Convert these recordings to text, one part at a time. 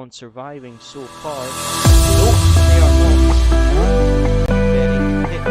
everyone surviving so far. Nope, they are not. Very hit.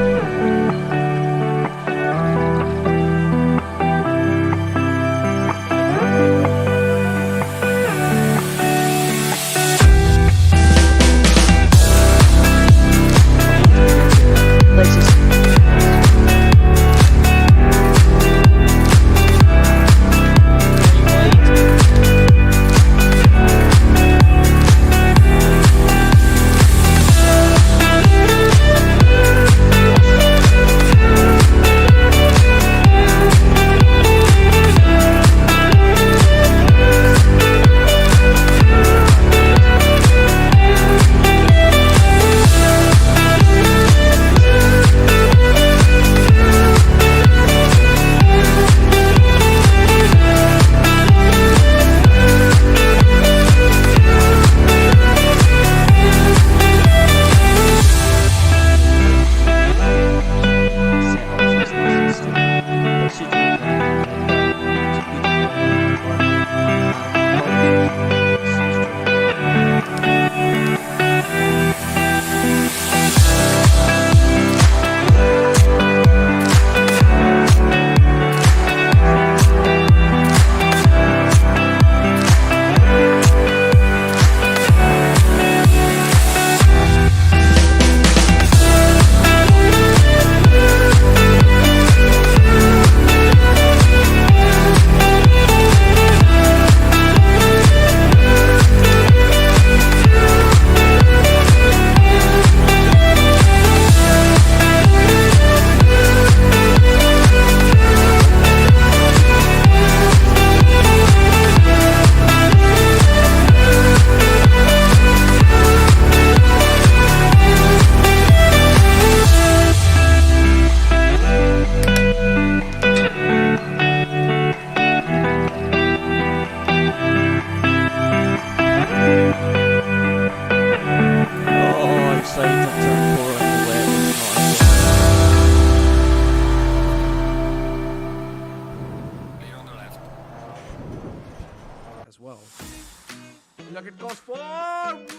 Look at goes forward.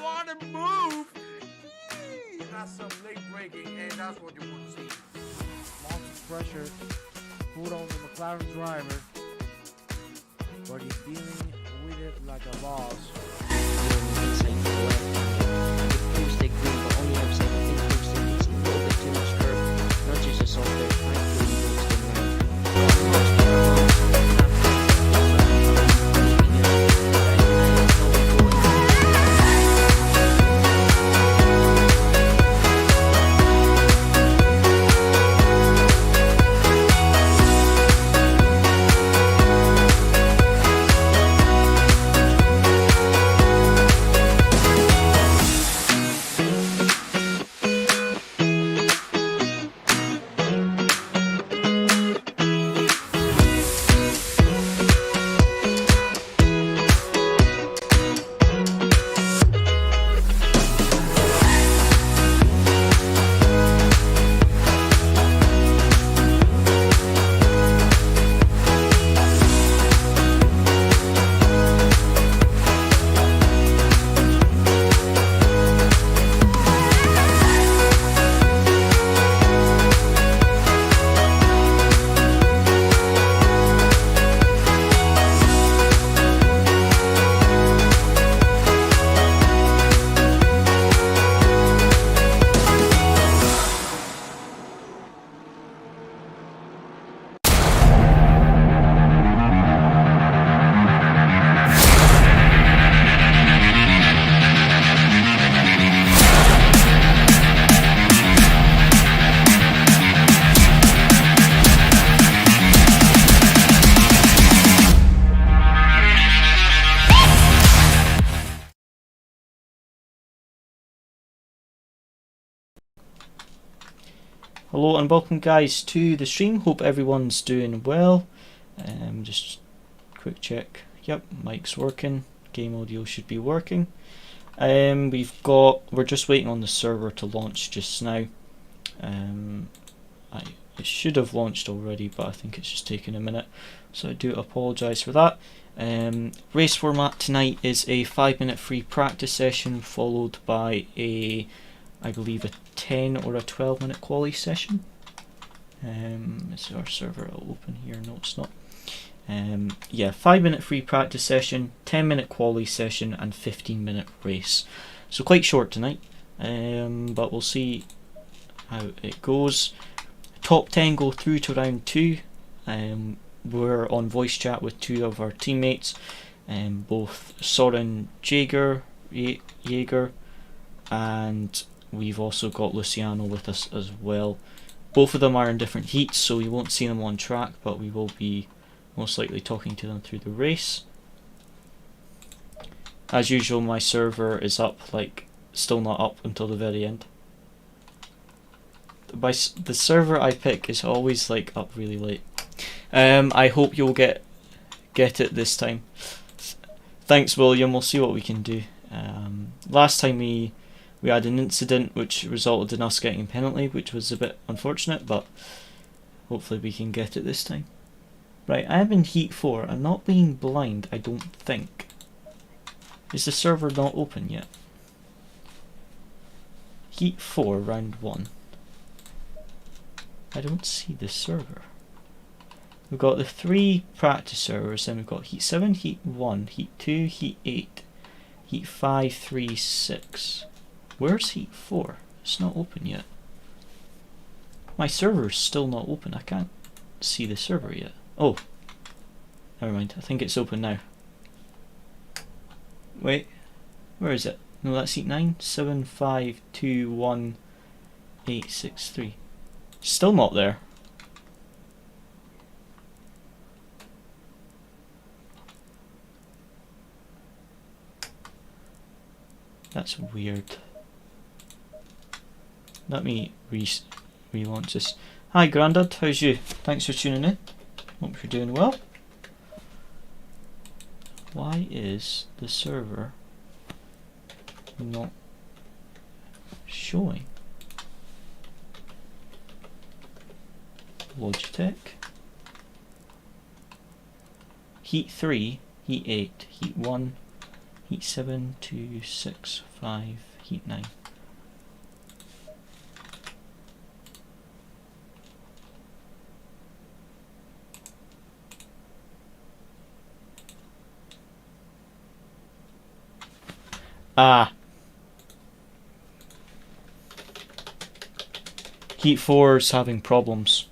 What a move! That's some late braking, and that's what you want to see. Lots of pressure put on the McLaren driver, but he's dealing with it like a boss. Hello and welcome guys to the stream. Hope everyone's doing well. Just quick check. Yep, mic's working. Game audio should be working. We're just waiting on the server to launch just now. It should have launched already, but I think it's just taken a minute, so I do apologise for that. Race format tonight is a 5-minute free practice session followed by I believe a 10 or a 12-minute quali session. Is our server open here? No, it's not. Yeah, 5-minute free practice session, 10-minute quali session, and 15-minute race. So quite short tonight, but we'll see how it goes. Top 10 go through to round 2. We're on voice chat with 2 of our teammates, both Soren Jaeger, and we've also got Luciano with us as well. Both of them are in different heats, so we won't see them on track, but we will be most likely talking to them through the race. As usual, my server is up, like, still not up until the very end. The server I pick is always like up really late. I hope you'll get it this time. Thanks, William. We'll see what we can do. Last time we had an incident which resulted in us getting a penalty, which was a bit unfortunate, but hopefully we can get it this time. Right, I am in Heat 4. I'm not being blind, I don't think. Is the server not open yet? Heat 4, round 1. I don't see the server. We've got the 3 practice servers, then we've got Heat 7, Heat 1, Heat 2, Heat 8, Heat 5, 3, 6. Where's Heat 4? It's not open yet. My server's still not open. I can't see the server yet. Oh, never mind. I think it's open now. Wait, where is it? No, that's Heat 9. 7, 5, 2, 1, 8, 6, 3. Still not there. That's weird. Let me relaunch this. Hi Grandad, how's you? Thanks for tuning in. Hope you're doing well. Why is the server not showing? Logitech. Heat 3, Heat 8, Heat 1, Heat 7, 2, 6, 5, Heat 9. Ah. Heat 4 is having problems.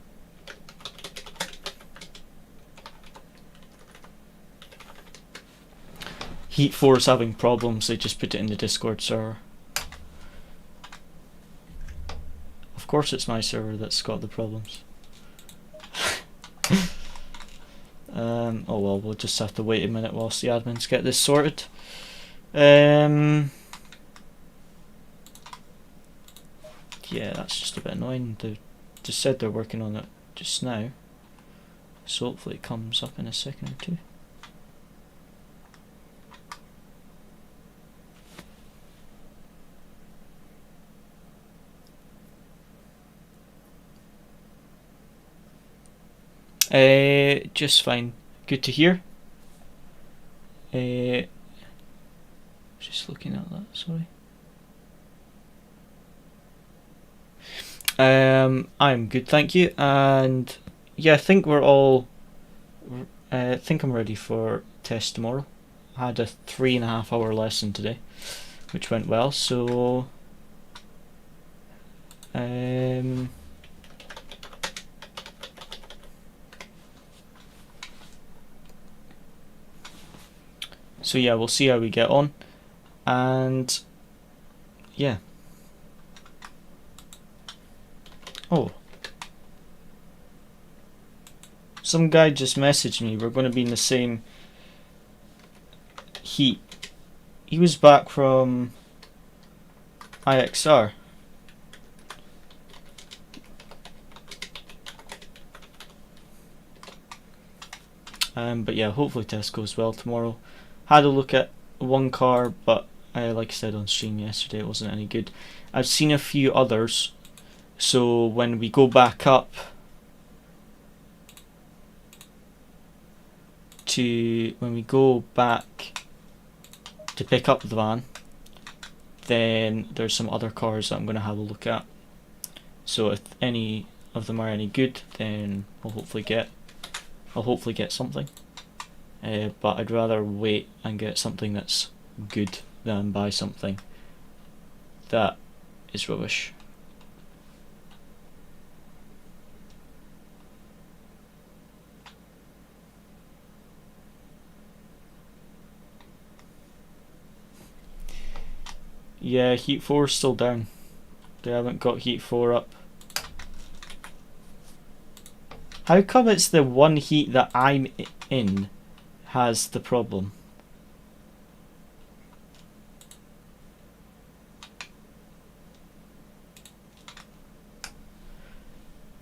Heat 4 is having problems, they just put it in the Discord server. Of course it's my server that's got the problems. Oh well, we'll just have to wait a minute whilst the admins get this sorted. Yeah, that's just a bit annoying. They just said they're working on it just now, so hopefully it comes up in a second or two. Just fine. Good to hear. Just looking at that, sorry. I'm good, thank you. And yeah, I think we're all I think I'm ready for test tomorrow. I had a 3.5 hour lesson today, which went well, so so yeah, we'll see how we get on, and yeah. Oh, some guy just messaged me. We're going to be in the same heat. He was back from IXR. But yeah, hopefully test goes well tomorrow. Had a look at one car, but like I said on stream yesterday, it wasn't any good. I've seen a few others, so when we go back up go back to pick up the van, then there's some other cars that I'm going to have a look at. So if any of them are any good, then I'll hopefully get something. But I'd rather wait and get something that's good than buy something that is rubbish. Yeah, Heat 4 is still down. They haven't got Heat 4 up. How come it's the one heat that I'm in has the problem?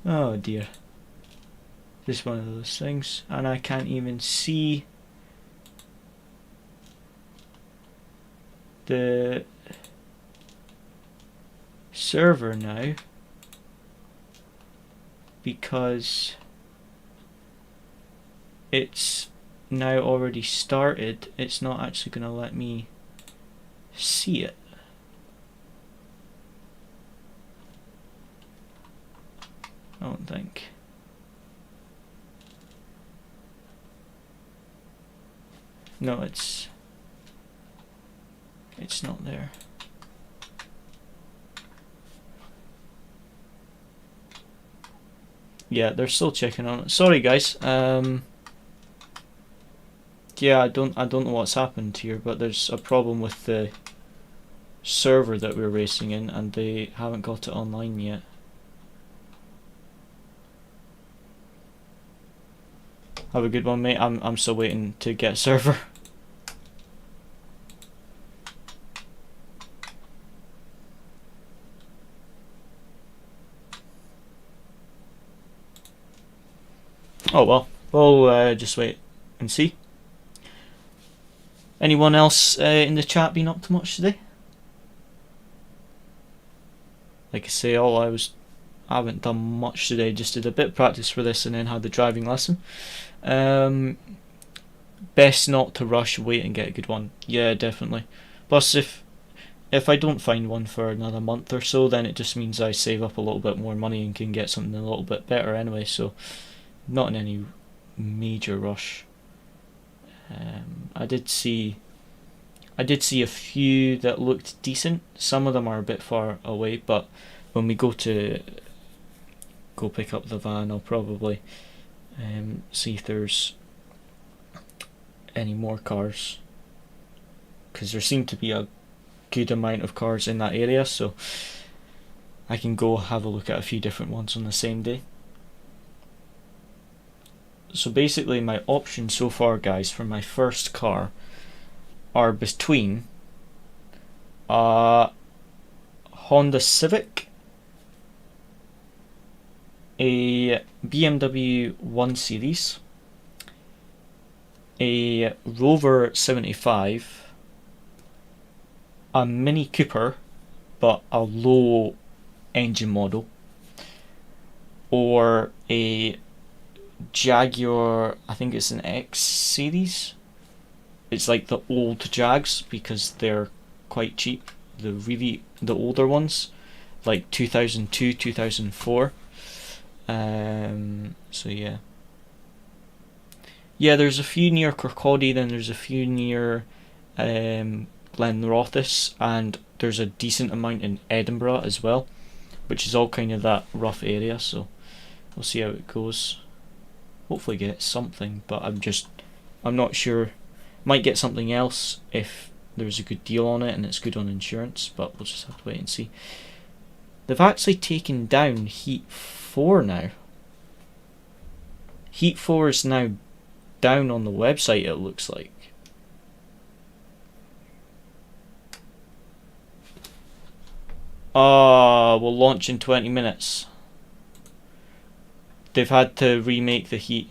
Oh dear. This is one of those things, and I can't even see the server now because it's now already started. It's not actually going to let me see it. I don't think. No, it's not there. Yeah, they're still checking on it. Sorry guys. Yeah, I don't know what's happened here, but there's a problem with the server that we're racing in, and they haven't got it online yet. Have a good one, mate. I'm still waiting to get a server. Oh well, we'll just wait and see. Anyone else in the chat been up to much today? Like I say, I haven't done much today. Just did a bit of practice for this and then had the driving lesson. Best not to rush, wait and get a good one. Yeah, definitely. Plus, if I don't find one for another month or so, then it just means I save up a little bit more money and can get something a little bit better anyway. So, not in any major rush. I did see a few that looked decent. Some of them are a bit far away, but when we go pick up the van, I'll probably see if there's any more cars, because there seem to be a good amount of cars in that area, so I can go have a look at a few different ones on the same day. So basically my options so far, guys, for my first car are between a Honda Civic, a BMW 1 Series, a Rover 75, a Mini Cooper but a low engine model, or a Jaguar, I think it's an X series. It's like the old Jags because they're quite cheap. The older ones, like 2002, 2004. So yeah. Yeah, there's a few near Kirkcaldy, then there's a few near Glenrothes, and there's a decent amount in Edinburgh as well, which is all kind of that rough area, so we'll see how it goes. Hopefully get something, but I'm not sure. Might get something else if there's a good deal on it and it's good on insurance, but we'll just have to wait and see. They've actually taken down Heat 4 now. Heat 4 is now down on the website, it looks like. We'll launch in 20 minutes. They've had to remake the Heat.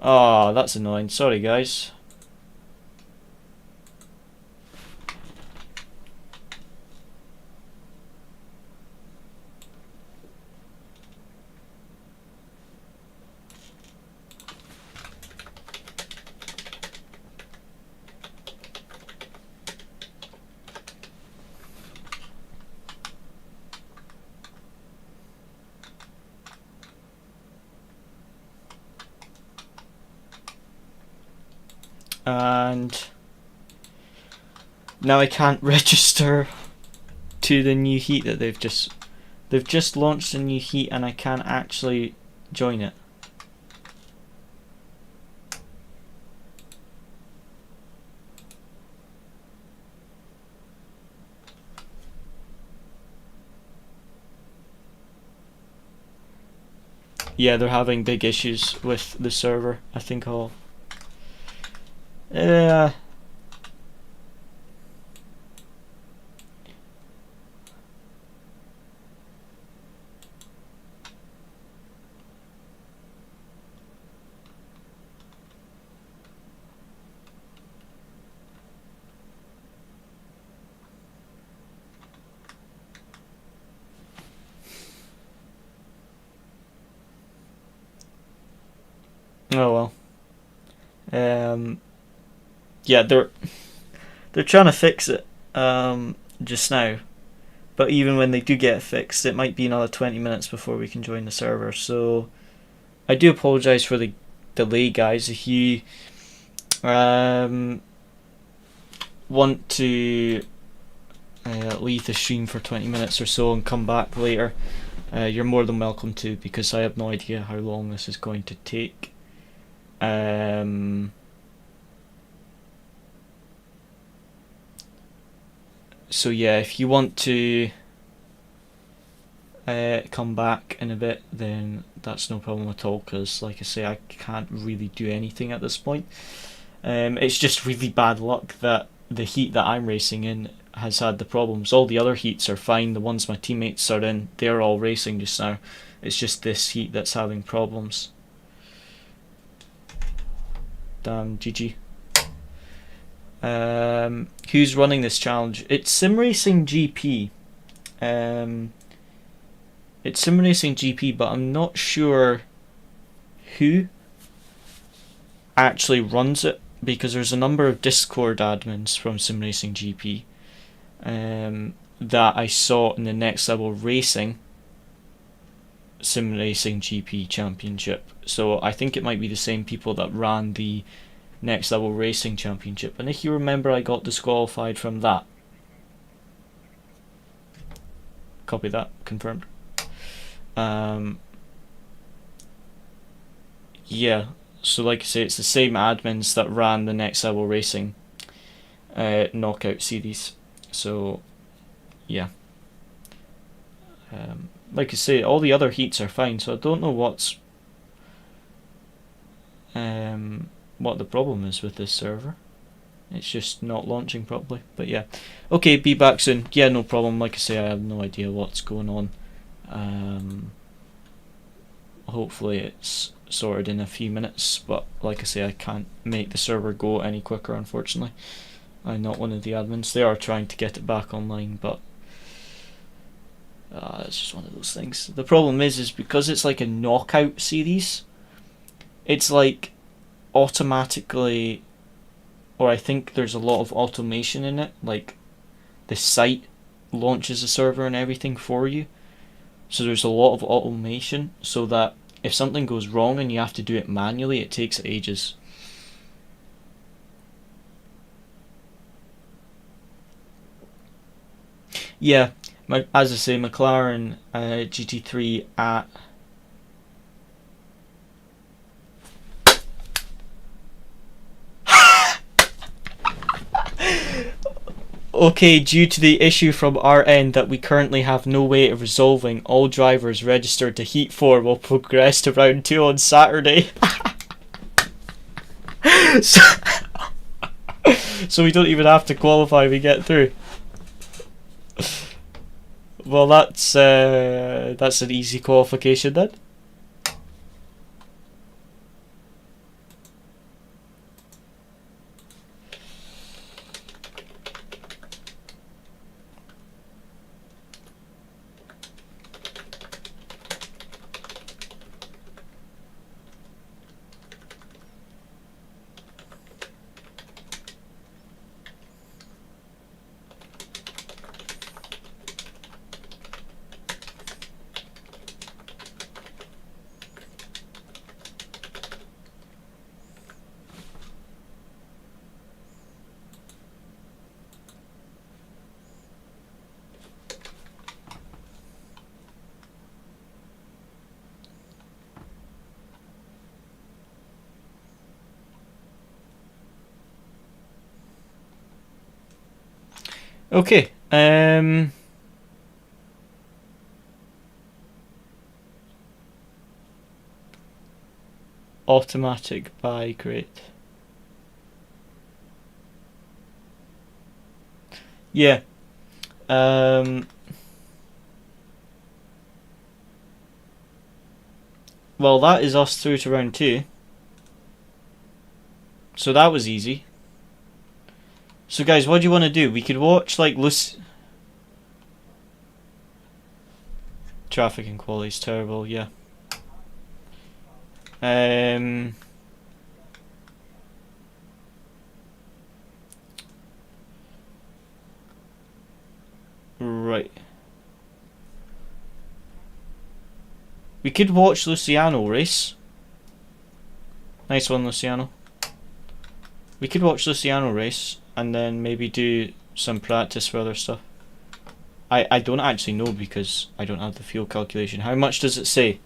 That's annoying. Sorry, guys. and now I can't register to the new heat that they've just launched a new heat, and I can't actually join it. Yeah, they're having big issues with the server. I think I'll... oh well. Yeah, they're trying to fix it just now, but even when they do get it fixed, it might be another 20 minutes before we can join the server. So I do apologise for the delay, guys. If you want to leave the stream for 20 minutes or so and come back later, you're more than welcome to, because I have no idea how long this is going to take. So yeah, if you want to come back in a bit, then that's no problem at all, because like I say, I can't really do anything at this point. It's just really bad luck that the heat that I'm racing in has had the problems. All the other heats are fine, the ones my teammates are in, they're all racing just now. It's just this heat that's having problems. Damn, GG. Who's running this challenge? It's Sim Racing GP. It's Sim Racing GP, but I'm not sure who actually runs it, because there's a number of Discord admins from Sim Racing GP that I saw in the Next Level Racing Sim Racing GP Championship. So I think it might be the same people that ran the Next Level Racing Championship. And if you remember, I got disqualified from that. Copy that, confirmed. Yeah, so like I say, it's the same admins that ran the Next Level Racing knockout series. So yeah, like I say, all the other heats are fine, so I don't know what the problem is with this server. It's just not launching properly. But yeah, okay, be back soon. Yeah, no problem. Like I say, I have no idea what's going on. Hopefully it's sorted in a few minutes, but like I say, I can't make the server go any quicker, unfortunately. I'm not one of the admins. They are trying to get it back online, but it's just one of those things. The problem is because it's like a knockout series, it's like automatically, or I think there's a lot of automation in it, like the site launches a server and everything for you. So there's a lot of automation, so that if something goes wrong and you have to do it manually, it takes ages. Yeah, as I say, McLaren GT3 at okay, due to the issue from our end that we currently have no way of resolving, all drivers registered to Heat 4 will progress to Round 2 on Saturday. So we don't even have to qualify, we get through. Well, that's an easy qualification then. Okay. Automatic buy, great. Yeah. Well, that is us through to round 2. So that was easy. So guys, what do you want to do? We could watch like traffic and quality is terrible, yeah. Right. We could watch Luciano race. Nice one, Luciano. We could watch Luciano race and then maybe do some practice for other stuff. I don't actually know because I don't have the fuel calculation. How much does it say?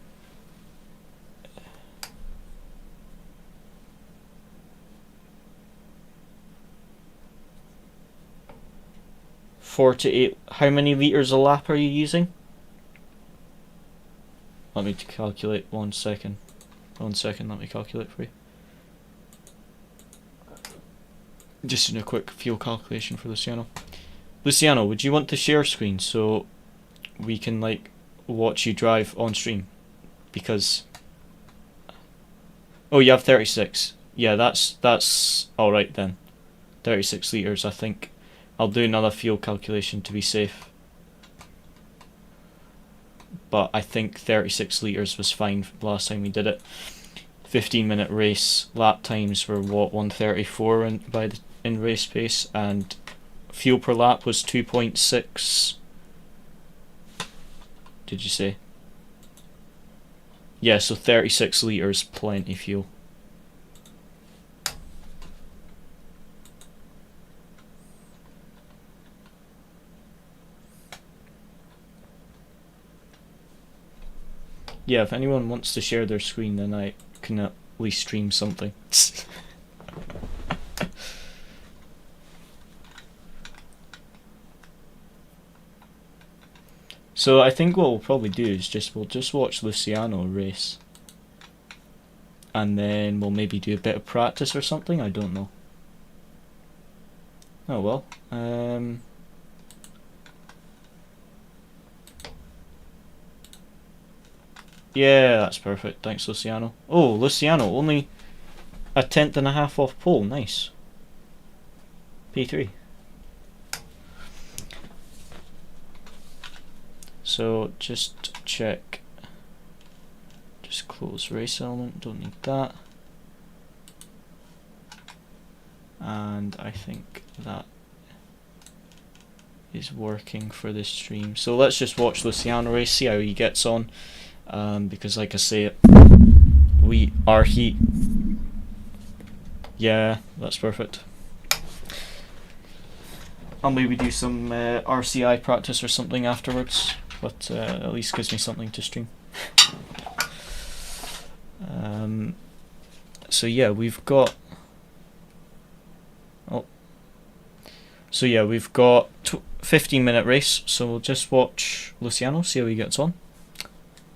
Four to 8. How many litres a lap are you using? Let me calculate 1 second. 1 second, let me calculate for you. Just in a quick fuel calculation for Luciano. Luciano, would you want to share screen so we can like watch you drive on stream? Because oh, you have 36. Yeah, that's all right then. 36 litres, I think. I'll do another fuel calculation to be safe. But I think 36 litres was fine last time we did it. 15-minute race, lap times were what, 134 in race pace, and fuel per lap was 2.6. Did you say? Yeah, so 36 litres, plenty fuel. Yeah, if anyone wants to share their screen, then I can at least stream something. So I think what we'll probably do is we'll just watch Luciano race. And then we'll maybe do a bit of practice or something, I don't know. Oh well. Yeah, that's perfect. Thanks, Luciano. Oh, Luciano, only a 1/10.5 off pole. Nice. P3. So, just check. Just close race element. Don't need that. And I think that is working for this stream. So let's just watch Luciano race, see how he gets on. Because like I say, we are heat. Yeah, that's perfect. I'll maybe do some RCI practice or something afterwards, but at least gives me something to stream. So yeah, we've got. Oh. So yeah, we've got 15-minute race. So we'll just watch Luciano, see how he gets on.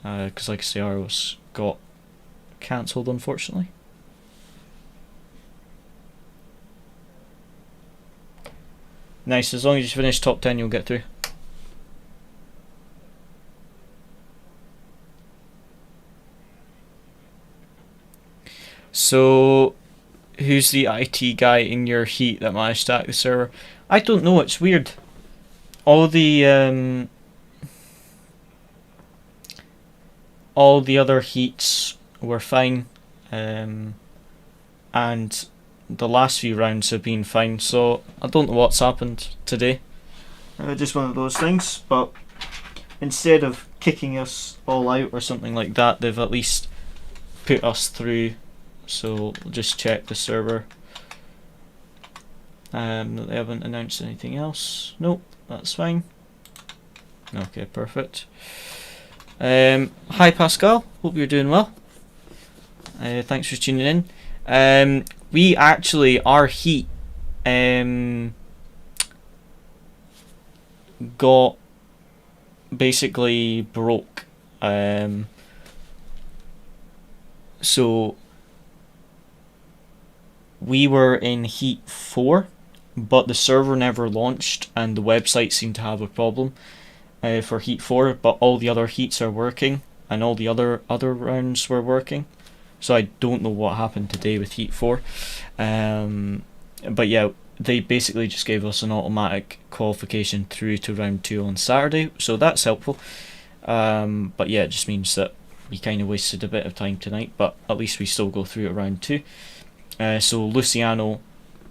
Because like I say, ours got cancelled unfortunately. Nice, as long as you finish top 10 you'll get through. So, who's the IT guy in your heat that managed to hack the server? I don't know, it's weird. All the other heats were fine, and the last few rounds have been fine, so I don't know what's happened today. Just one of those things, but instead of kicking us all out or something like that, they've at least put us through. So we'll just check the server. They haven't announced anything else. Nope, that's fine. Okay, perfect. Hi Pascal, hope you're doing well. Thanks for tuning in. We actually, our heat, got basically broke. So we were in heat 4, but the server never launched and the website seemed to have a problem for heat 4, but all the other heats are working and all the other rounds were working. So I don't know what happened today with heat 4. But yeah, they basically just gave us an automatic qualification through to round 2 on Saturday, so that's helpful. But yeah, it just means that we kind of wasted a bit of time tonight, but at least we still go through to round 2. So Luciano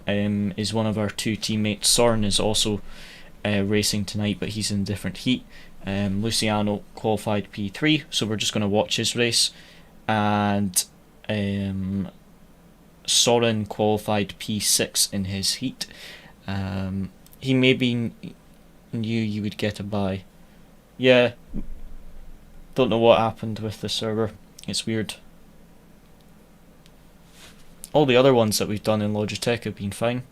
is one of our 2 teammates. Soren is also racing tonight, but he's in a different heat. Luciano qualified P3, so we're just going to watch his race, and Soren qualified P6 in his heat. He maybe knew you would get a bye. Yeah, don't know what happened with the server. It's weird. All the other ones that we've done in Logitech have been fine.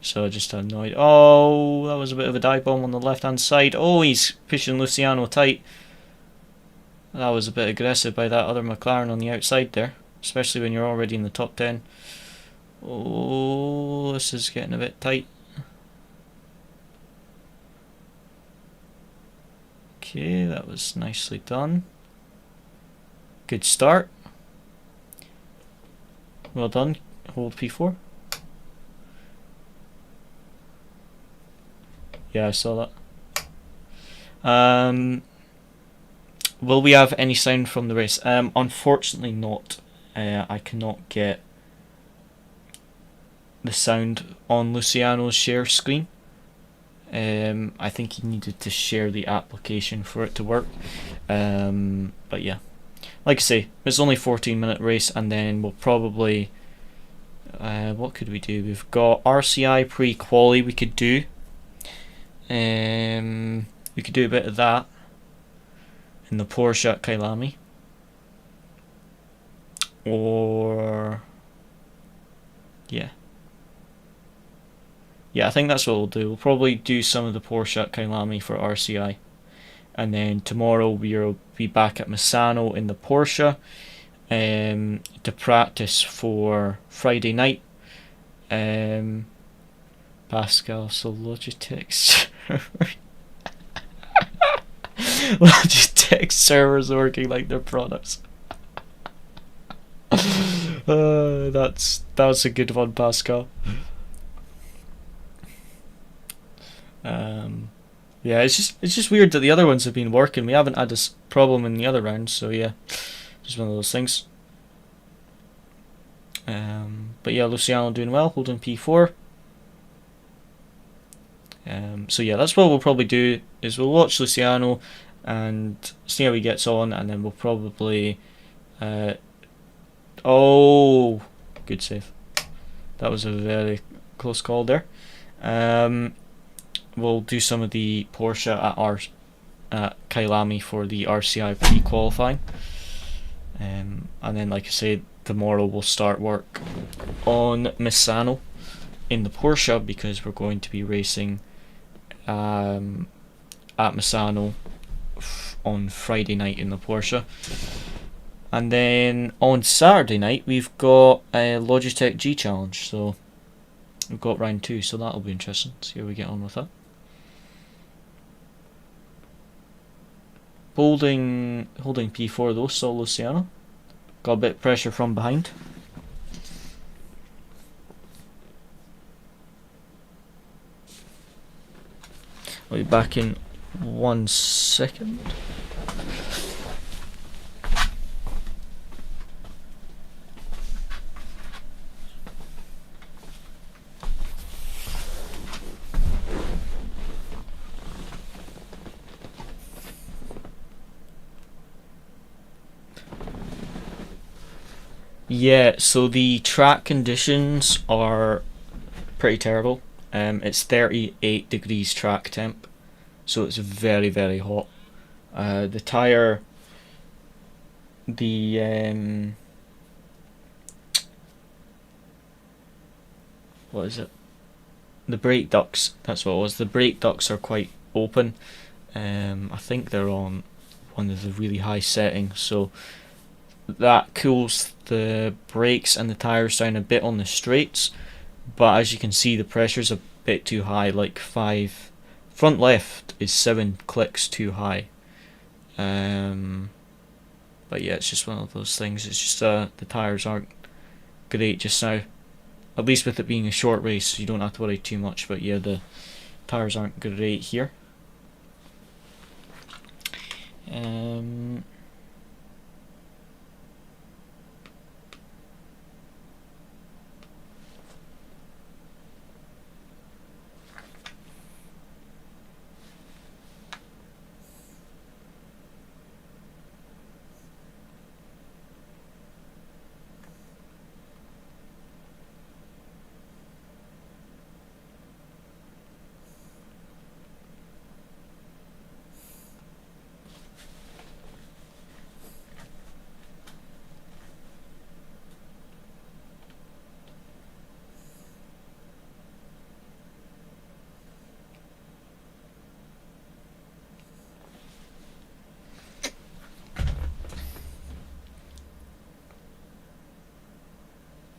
So I just had no idea. Oh, that was a bit of a dive bomb on the left hand side. Oh, he's pushing Luciano tight. That was a bit aggressive by that other McLaren on the outside there, especially when you're already in the top 10. Oh, this is getting a bit tight. Okay, that was nicely done. Good start. Well done. Hold P4. Yeah, I saw that. Will we have any sound from the race? Unfortunately not. I cannot get the sound on Luciano's share screen. I think he needed to share the application for it to work. But yeah, like I say, it's only a 14-minute race, and then we'll probably what could we do? We've got RCI pre-quali we could do. We could do a bit of that in the Porsche at Kailami, or yeah, I think that's what we'll do. We'll probably do some of the Porsche at Kailami for RCI, and then tomorrow we'll be back at Misano in the Porsche to practice for Friday night. Pascal, so Logitech Logitech servers working like their products. That's a good one, Pascal. Yeah, it's just weird that the other ones have been working. We haven't had this problem in the other rounds, so yeah, just one of those things. But yeah, Luciano doing well, holding P4. So yeah, that's what we'll probably do, is we'll watch Luciano and see how he gets on, and then we'll probably oh, good save. That was a very close call there. We'll do some of the Porsche at Kailami for the RCI pre-qualifying, and then, like I said, tomorrow we'll start work on Misano in the Porsche, because we're going to be racing at Misano on Friday night in the Porsche. And then on Saturday night we've got a Logitech G challenge, so we've got round 2, so that'll be interesting. See how we get on with that. Holding P4 though, so Luciano. Got a bit of pressure from behind. I'll be back in 1 second. Yeah, so the track conditions are pretty terrible. It's 38 degrees track temp, so it's very, very hot. The tyre, what is it? The brake ducts, that's what it was. The brake ducts are quite open. I think they're on one of the really high settings, so that cools the brakes and the tires down a bit on the straights, but as you can see the pressure's a bit too high, like 5, front left is 7 clicks too high. But yeah, it's just one of those things. It's just the tires aren't great just now, at least with it being a short race, you don't have to worry too much. But yeah, the tires aren't great here.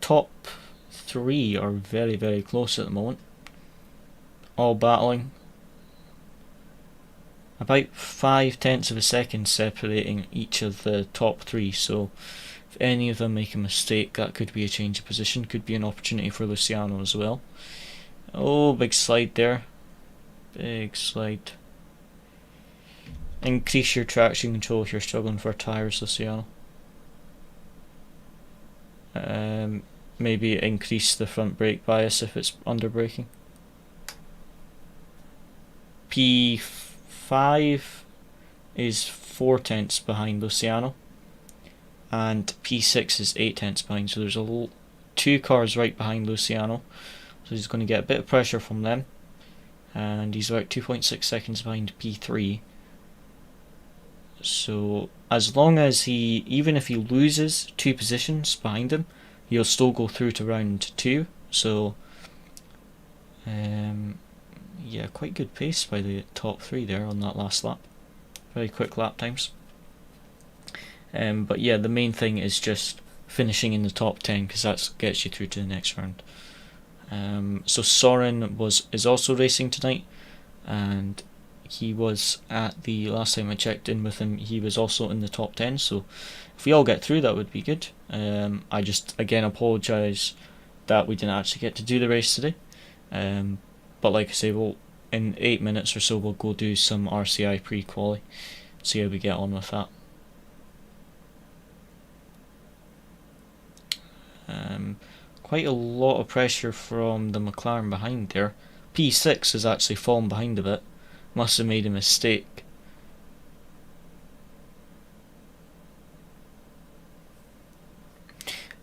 Top 3 are very, very close at the moment, all battling. About 5/10 of a second separating each of the top 3, so if any of them make a mistake, that could be a change of position, could be an opportunity for Luciano as well. Oh, big slide there, big slide. Increase your traction control if you're struggling for tyres, Luciano. Maybe increase the front brake bias if it's under braking. P5 is 4/10 behind Luciano, and P6 is 8/10 behind, so there's 2 cars right behind Luciano, so he's going to get a bit of pressure from them, and he's about 2.6 seconds behind P3. So as long as even if he loses 2 positions behind him, he'll still go through to round 2. So yeah, quite good pace by the top 3 there on that last lap. Very quick lap times. But yeah, the main thing is just finishing in the top 10, because that gets you through to the next round. So Soren is also racing tonight, and he was at the last time I checked in with him, he was also in the top 10, so if we all get through, that would be good. I just again apologise that we didn't actually get to do the race today, but like I say, in 8 minutes or so we'll go do some RCI pre-quali, see how we get on with that. Quite a lot of pressure from the McLaren behind there. P6 has actually fallen behind a bit, must have made a mistake.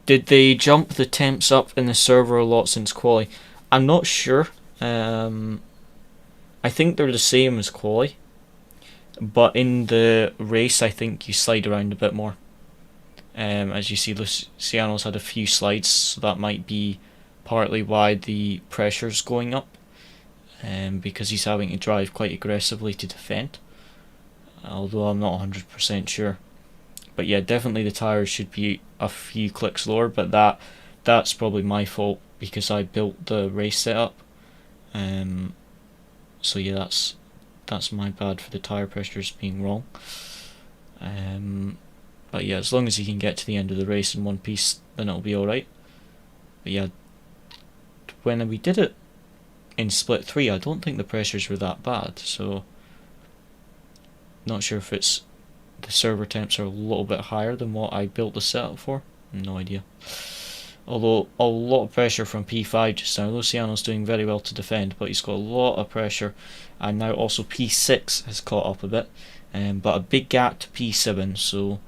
Did they jump the temps up in the server a lot since quali? I'm not sure. I think they're the same as quali, but in the race I think you slide around a bit more. As you see, Luciano's had a few slides, so that might be partly why the pressure's going up, because he's having to drive quite aggressively to defend, although I'm not 100% sure. But yeah, definitely the tyres should be a few clicks lower, but that's probably my fault because I built the race setup. So yeah, that's my bad for the tyre pressures being wrong. But yeah, as long as he can get to the end of the race in one piece, then it'll be alright. But yeah, when we did it in split 3, I don't think the pressures were that bad, so not sure if it's the server temps are a little bit higher than what I built the setup for. No idea. Although a lot of pressure from P5 just now. Luciano's doing very well to defend, but he's got a lot of pressure, and now also P6 has caught up a bit, but a big gap to P7, so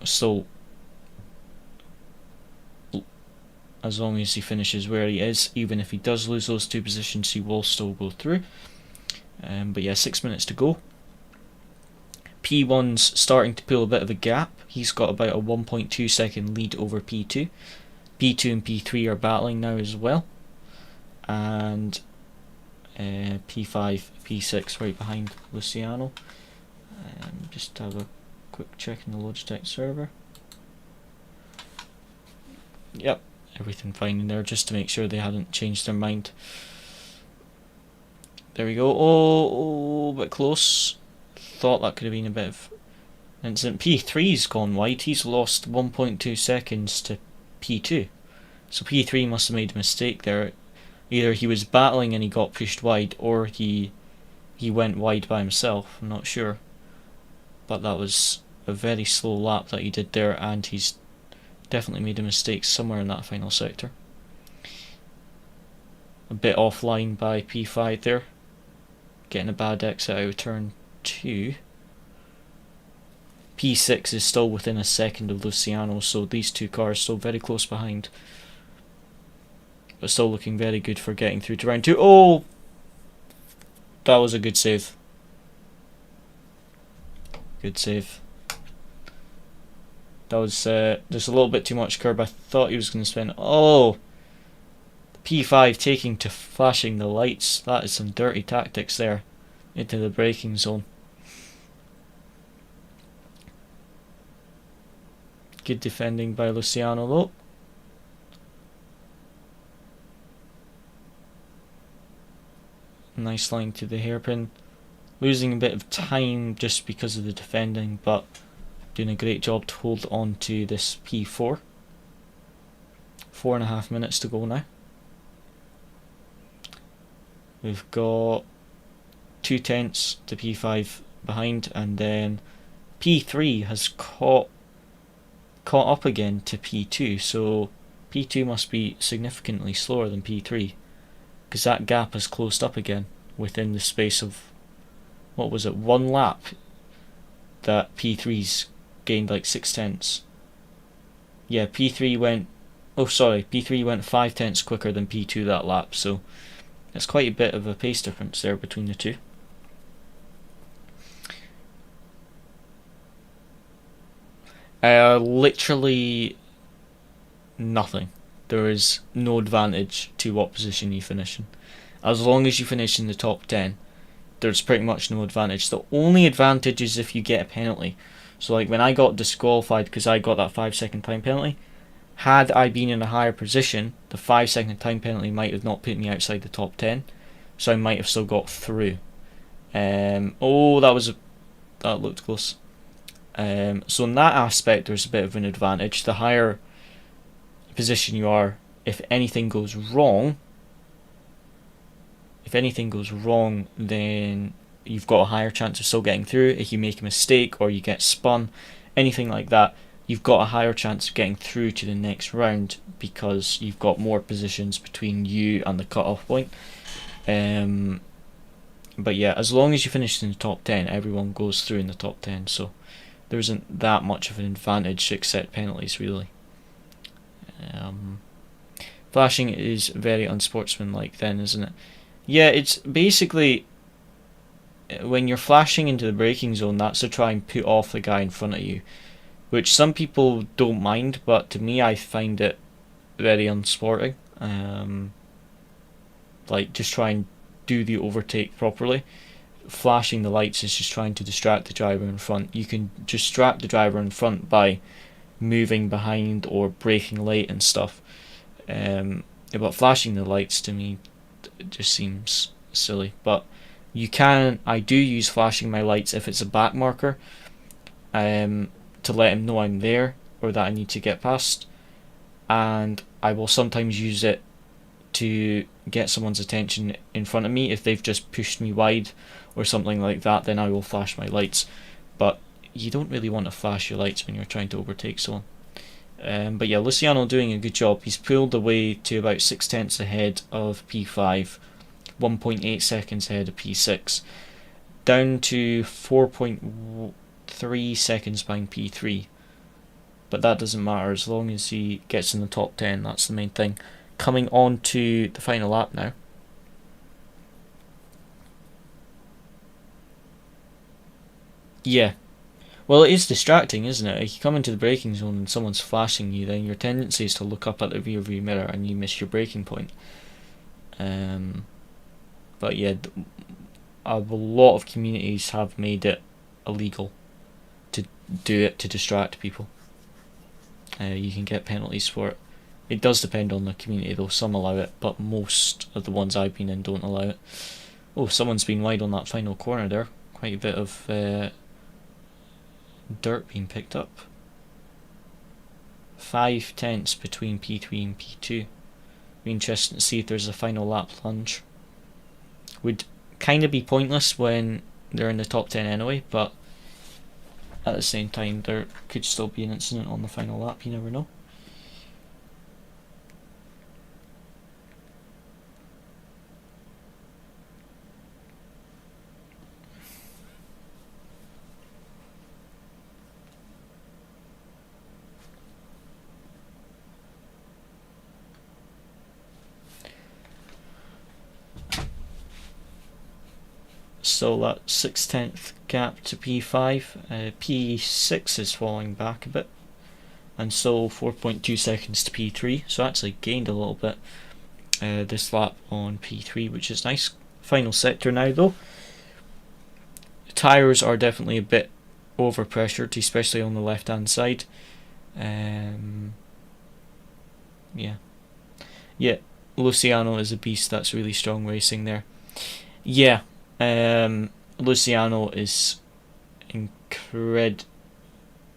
still, as long as he finishes where he is, even if he does lose those 2 positions, he will still go through. But yeah, 6 minutes to go. P1's starting to pull a bit of a gap. He's got about a 1.2 second lead over P2. P2 and P3 are battling now as well, and P5, P6 right behind Luciano. Just have a quick check in the Logitech server. Yep, everything fine in there, just to make sure they hadn't changed their mind. There we go. Oh, bit close. Thought that could have been a bit of an incident. P3's gone wide. He's lost 1.2 seconds to P2. So P3 must have made a mistake there. Either he was battling and he got pushed wide, or he went wide by himself. I'm not sure. But that was a very slow lap that he did there, and he's definitely made a mistake somewhere in that final sector. A bit offline by P5 there. Getting a bad exit out of turn 2. P6 is still within a second of Luciano, so these two cars still very close behind. But still looking very good for getting through to round 2. Oh! That was a good save. Good save. That was just a little bit too much curb. I thought he was going to spin. Oh! P5 taking to flashing the lights. That is some dirty tactics there into the braking zone. Good defending by Luciano though. Nice line to the hairpin. Losing a bit of time just because of the defending, but doing a great job to hold on to this P4. 4.5 minutes to go now. We've got 2 tenths to P5 behind, and then P3 has caught up again to P2, so P2 must be significantly slower than P3, because that gap has closed up again within the space of, what was it, 1 lap that P3's gained like 6 tenths. Yeah, P3 went 5 tenths quicker than P2 that lap, so it's quite a bit of a pace difference there between the two. Literally nothing. There is no advantage to what position you finish in. As long as you finish in the top 10, there's pretty much no advantage. The only advantage is if you get a penalty. So like when I got disqualified because I got that 5-second time penalty, had I been in a higher position, the 5-second time penalty might have not put me outside the top 10, so I might have still got through. Oh, that looked close. So in that aspect, there's a bit of an advantage. The higher position you are, if anything goes wrong, then you've got a higher chance of still getting through. If you make a mistake or you get spun, anything like that, you've got a higher chance of getting through to the next round because you've got more positions between you and the cut-off point. But yeah, as long as you finish in the top 10, everyone goes through in the top 10, so there isn't that much of an advantage except penalties, really. Flashing is very unsportsmanlike then, isn't it? Yeah, it's basically when you're flashing into the braking zone, that's to try and put off the guy in front of you, which some people don't mind, but to me I find it very unsporting. Like, just try and do the overtake properly. Flashing the lights is just trying to distract the driver in front. You can distract the driver in front by moving behind or braking late and stuff. But flashing the lights, to me, it just seems silly. But I do use flashing my lights if it's a back marker, to let him know I'm there or that I need to get past. And I will sometimes use it to get someone's attention in front of me. If they've just pushed me wide or something like that, then I will flash my lights. But you don't really want to flash your lights when you're trying to overtake someone. But yeah, Luciano doing a good job. He's pulled away to about 6 tenths ahead of P5, 1.8 seconds ahead of P6, down to 4.3 seconds behind P3. But that doesn't matter as long as he gets in the top 10. That's the main thing. Coming on to the final lap now. Yeah. Well, it is distracting, isn't it? If you come into the braking zone and someone's flashing you, then your tendency is to look up at the rear view mirror and you miss your braking point. But yeah, a lot of communities have made it illegal to do it to distract people. You can get penalties for it. It does depend on the community though, some allow it, but most of the ones I've been in don't allow it. Oh, someone's been wide on that final corner there. Quite a bit of dirt being picked up. 5 tenths between P3 and P2. Be interesting to see if there's a final lap plunge. Would kind of be pointless when they're in the top 10 anyway, but at the same time there could still be an incident on the final lap, you never know. So that 6/10 gap to P5. P6 is falling back a bit, and so 4.2 seconds to P3. So actually gained a little bit this lap on P3, which is nice. Final sector now though. The tyres are definitely a bit over pressured, especially on the left hand side. Yeah, Luciano is a beast. That's really strong racing there. Yeah. Luciano is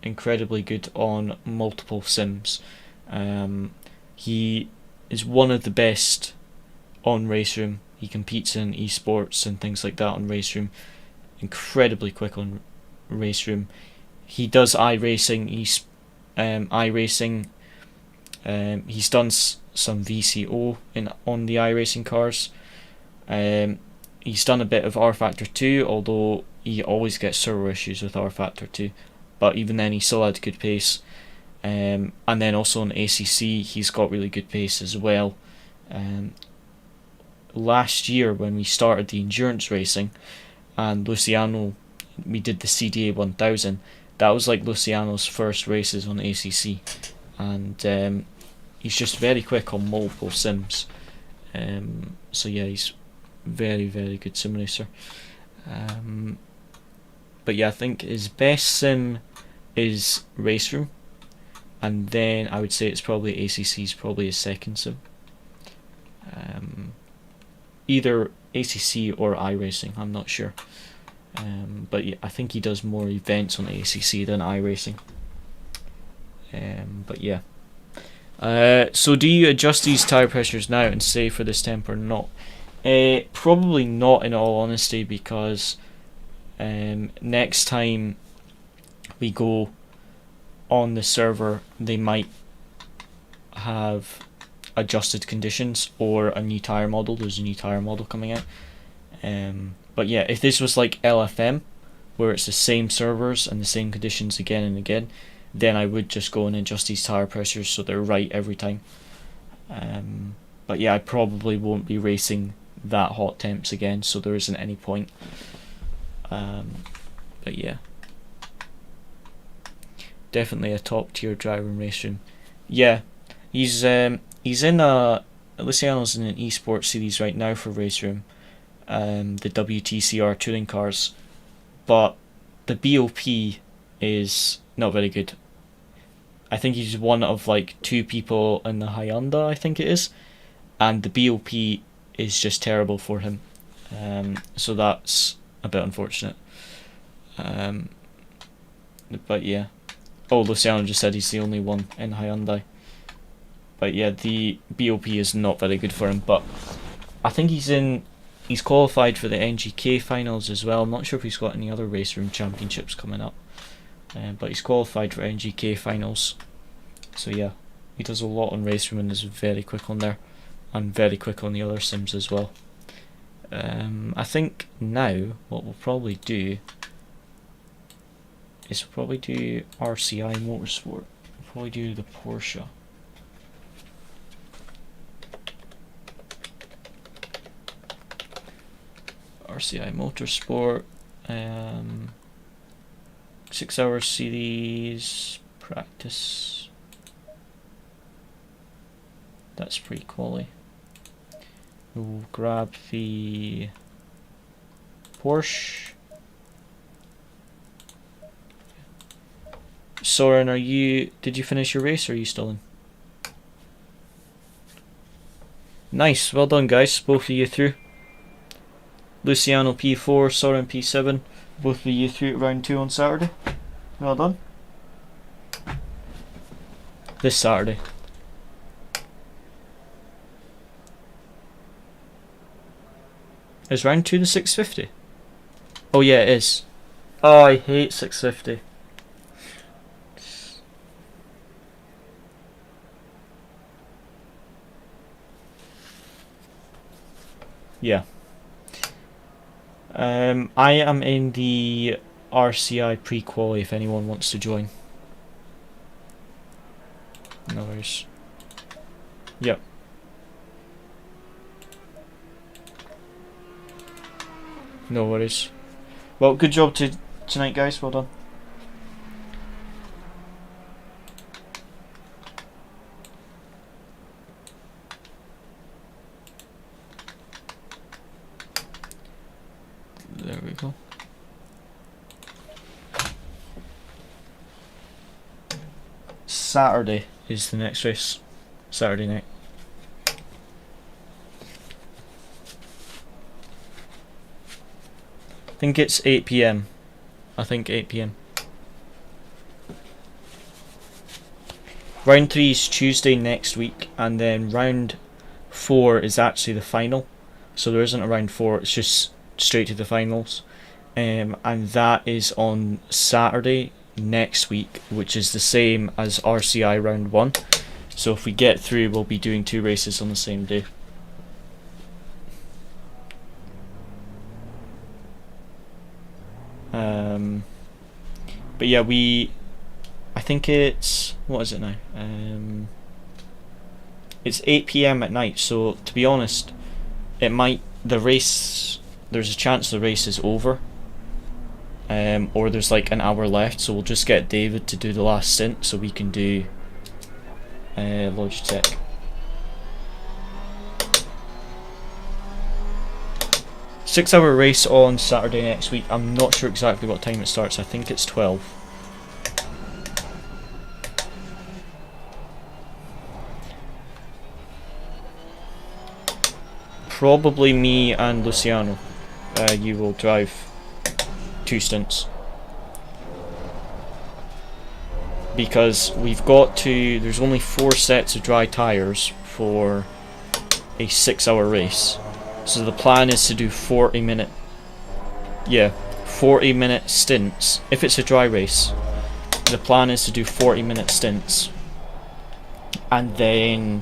incredibly good on multiple sims. He is one of the best on Raceroom. He competes in esports and things like that on Raceroom. Incredibly quick on Raceroom. He does iRacing. He's done some VCO on the iRacing cars. He's done a bit of R Factor 2, although he always gets server issues with R Factor 2. But even then, he still had good pace. And then also on ACC, he's got really good pace as well. Last year, when we started the endurance racing, and Luciano, we did the CDA 1000, that was like Luciano's first races on ACC. And he's just very quick on multiple sims. So yeah, he's very, very good sim racer. But yeah, I think his best sim is Raceroom, and then I would say it's probably ACC's probably his second sim. Either ACC or iRacing, I'm not sure. But yeah, I think he does more events on ACC than iRacing. But yeah. So do you adjust these tyre pressures now and save for this temp or not? Probably not, in all honesty, because next time we go on the server they might have adjusted conditions or a new tyre model. There's a new tyre model coming out. But yeah, if this was like LFM, where it's the same servers and the same conditions again and again, then I would just go and adjust these tyre pressures so they're right every time. But yeah, I probably won't be racing that hot temps again, so there isn't any point. But yeah, definitely a top tier driver in Raceroom. Yeah, he's in Luciano's in an esports series right now for Raceroom, the WTCR touring cars, but the BOP is not very good. I think he's one of like 2 people in the Hyundai, I think it is, and the BOP is just terrible for him. So that's a bit unfortunate. But yeah. Oh, Luciano just said he's the only one in Hyundai. But yeah, the BOP is not very good for him. But I think he's qualified for the NGK finals as well. I'm not sure if he's got any other Raceroom championships coming up. But he's qualified for NGK finals. So yeah, he does a lot on Raceroom and is very quick on there. And very quick on the other sims as well. I think now what we'll probably do is probably do RCI Motorsport. We'll probably do the Porsche. RCI Motorsport. 6 hour series practice. That's pretty quality. We'll grab the Porsche. Soren, did you finish your race or are you still in? Nice, well done guys, both of you through. Luciano P4, Soren P7, both of you through at round 2 on Saturday. Well done. This Saturday. Is round 2 the 650? Oh yeah, it is. Oh, I hate 650. Yeah. I am in the RCI pre-quali if anyone wants to join. No worries. Yep. No worries. Well, good job tonight, guys. Well done. There we go. Saturday is the next race. Saturday night. I think it's 8 PM. I think 8 PM. Round 3 is Tuesday next week, and then round 4 is actually the final. So there isn't a round 4, it's just straight to the finals. And that is on Saturday next week, which is the same as RCI round 1. So if we get through, we'll be doing 2 races on the same day. But yeah, I think it's, what is it now? It's 8 PM at night, so to be honest, there's a chance the race is over. Or there's like an hour left, so we'll just get David to do the last stint so we can do Logitech. Six-hour race on Saturday next week. I'm not sure exactly what time it starts. I think it's 12. Probably me and Luciano. You will drive 2 stints. Because there's only 4 sets of dry tyres for a 6-hour race. So the plan is to do 40-minute stints. If it's a dry race, the plan is to do 40-minute stints and then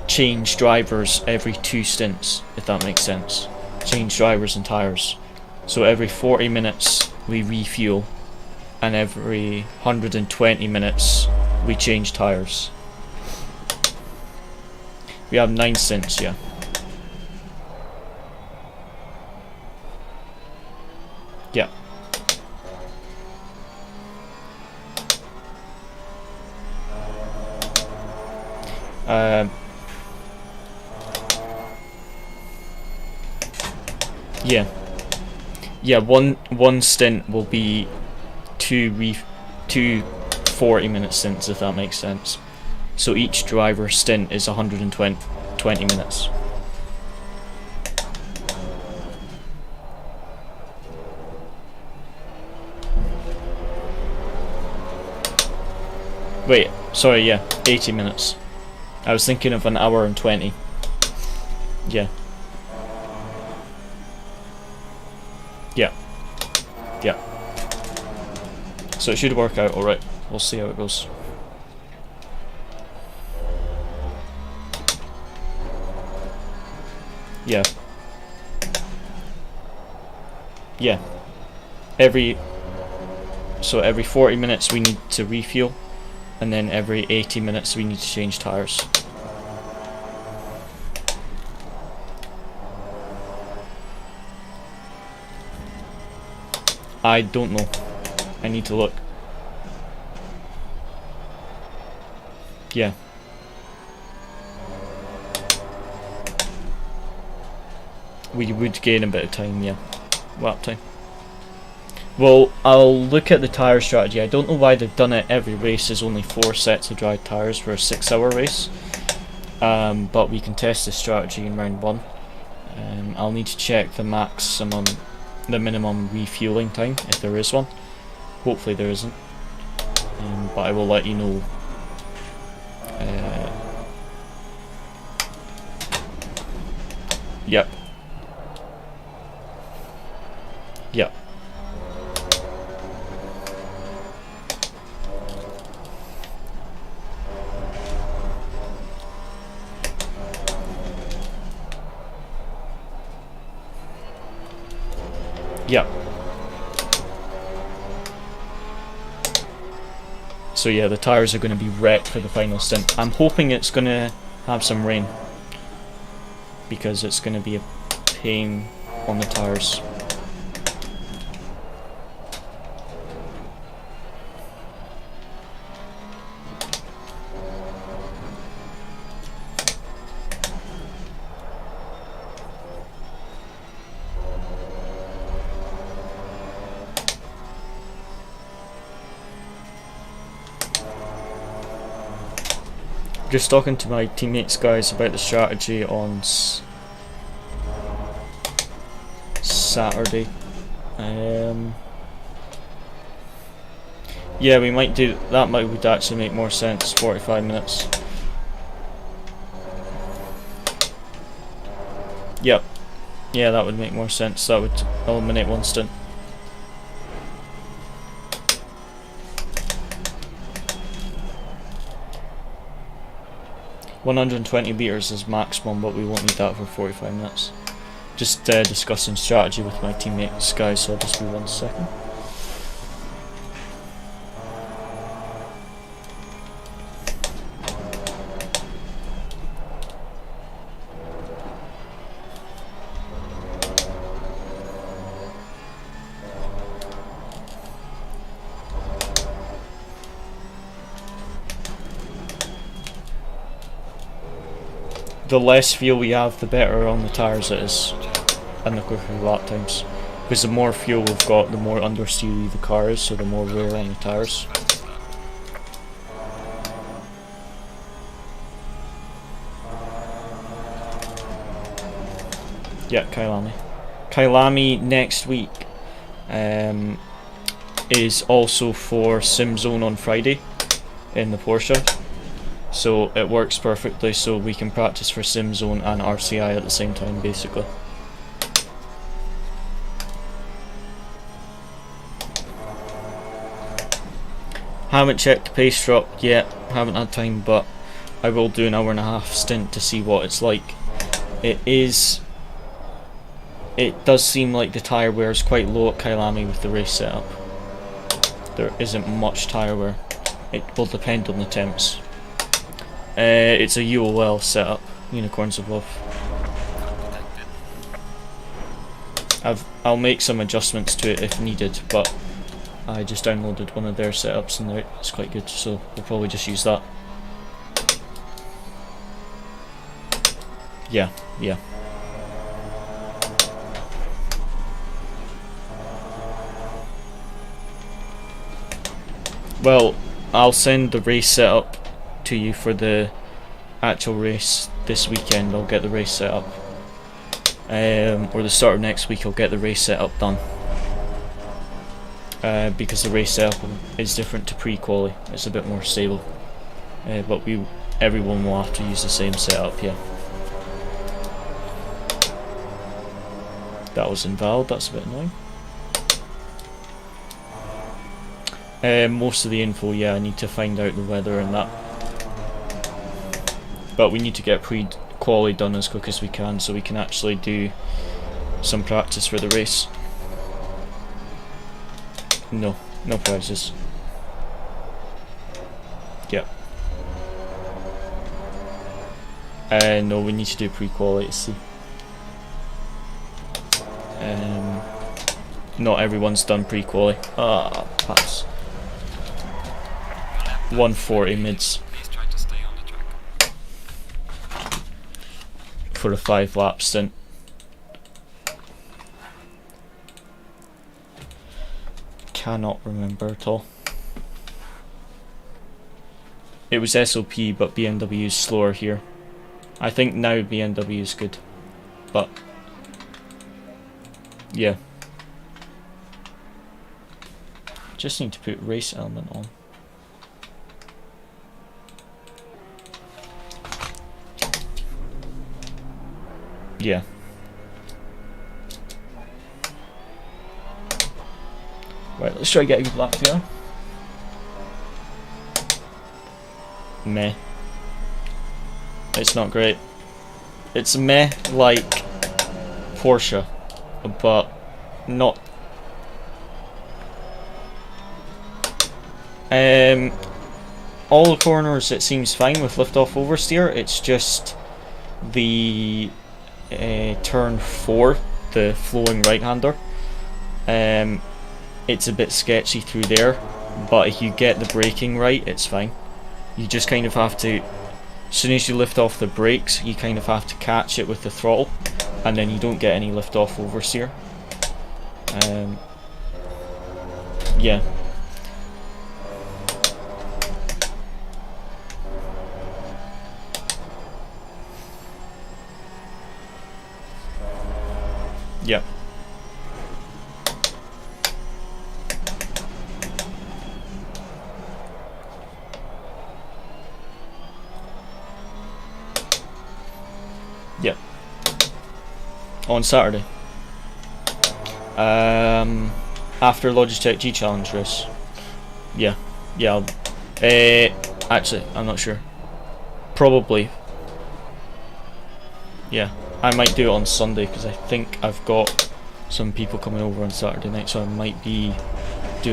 change drivers every 2 stints, if that makes sense. Change drivers and tyres. So every 40 minutes we refuel, and every 120 minutes we change tyres. We have 9 stints, yeah. Yeah. Yeah. Yeah, one stint will be two 40-minute stints, if that makes sense. So each driver stint is 120 minutes. Wait, sorry, yeah, 80 minutes. I was thinking of an hour and 20. Yeah. Yeah. Yeah. So it should work out alright. We'll see how it goes. Yeah. Yeah. Every 40 minutes we need to refuel, and then every 80 minutes we need to change tyres. I don't know. I need to look. Yeah. We would gain a bit of time, yeah. Lap time. Well, I'll look at the tyre strategy. I don't know why they've done it every race. There's only 4 sets of dry tyres for a 6-hour race. But we can test this strategy in round 1. I'll need to check the minimum refueling time, if there is one. Hopefully there isn't. But I will let you know. Yep. Yep. Yep. So yeah, the tyres are going to be wrecked for the final stint. I'm hoping it's going to have some rain, because it's going to be a pain on the tyres. Just talking to my teammates, guys, about the strategy on Saturday. Yeah, we might do that. Would actually make more sense. 45 minutes. Yep. Yeah, that would make more sense. That would eliminate one stint. $120 meters is maximum, but we won't need that for 45 minutes. Just discussing strategy with my teammates, guys, so I'll just be 1 second. The less fuel we have, the better on the tyres it is, and the quicker lap times. Because the more fuel we've got, the more understeery the car is, so the more wear on the tyres. Yeah, Kailami. Kailami next week is also for SimZone on Friday in the Porsche. So it works perfectly, so we can practice for SimZone and RCI at the same time, basically. Haven't checked the pace drop yet, haven't had time, but I will do an 1.5-hour stint to see what it's like. It does seem like the tyre wear is quite low at Kailami with the race setup. There isn't much tyre wear. It will depend on the temps. It's a UOL setup, unicorns above. I'll make some adjustments to it if needed, but I just downloaded one of their setups and it's quite good, so we'll probably just use that. Yeah. Well, I'll send the race setup to you for the actual race this weekend. I'll get the race set up, or the start of next week I'll get the race setup done, because the race setup is different to pre-quali. It's a bit more stable, but everyone will have to use the same setup. Yeah, that was invalid. That's a bit annoying. Most of the info, yeah, I need to find out the weather and that. But we need to get pre-quali done as quick as we can, so we can actually do some practice for the race. No prizes. Yep. No, we need to do pre-quali to see. Not everyone's done pre-quali. Pass. 140 mids. For a 5-lap stint. cannot remember at all. It was SOP, but BMW is slower here. I think now BMW is good, but yeah. Just need to put race element on. Yeah. Right, let's try to get a good lap together. Meh. It's not great. It's meh like Porsche, but not. All the corners it seems fine with lift-off oversteer. It's just the turn 4, the flowing right-hander. It's a bit sketchy through there, but if you get the braking right, it's fine. You just kind of have to, as soon as you lift off the brakes, you kind of have to catch it with the throttle, and then you don't get any lift-off oversteer. Yeah. Yeah. Yeah. On Saturday. After Logitech G challenge race. Yeah. Yeah. Actually, I'm not sure. Probably. Yeah. I might do it on Sunday because I think I've got some people coming over on Saturday night, so I might do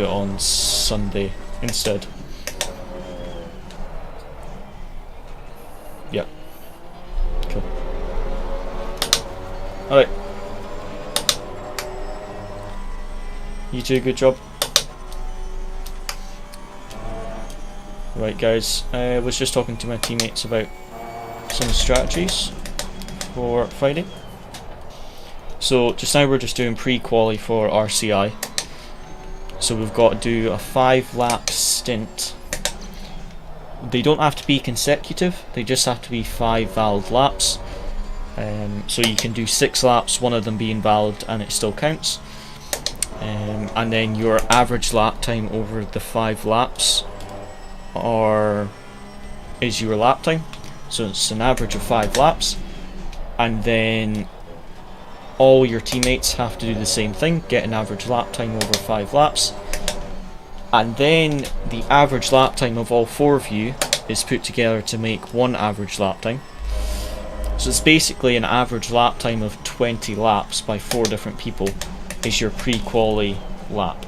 it on Sunday instead. Yeah. Cool. Alright. You two, good job. Right guys, I was just talking to my teammates about some strategies for Friday. So just now we're just doing pre-quali for RCI. So we've got to do a 5-lap stint. They don't have to be consecutive, they just have to be 5 valid laps. So you can do 6 laps, one of them being valid, and it still counts. And then your average lap time over the 5 laps is your lap time. So it's an average of 5 laps. And then all your teammates have to do the same thing, get an average lap time over 5 laps, and then the average lap time of all 4 of you is put together to make one average lap time. So it's basically an average lap time of 20 laps by 4 different people is your pre-quali lap.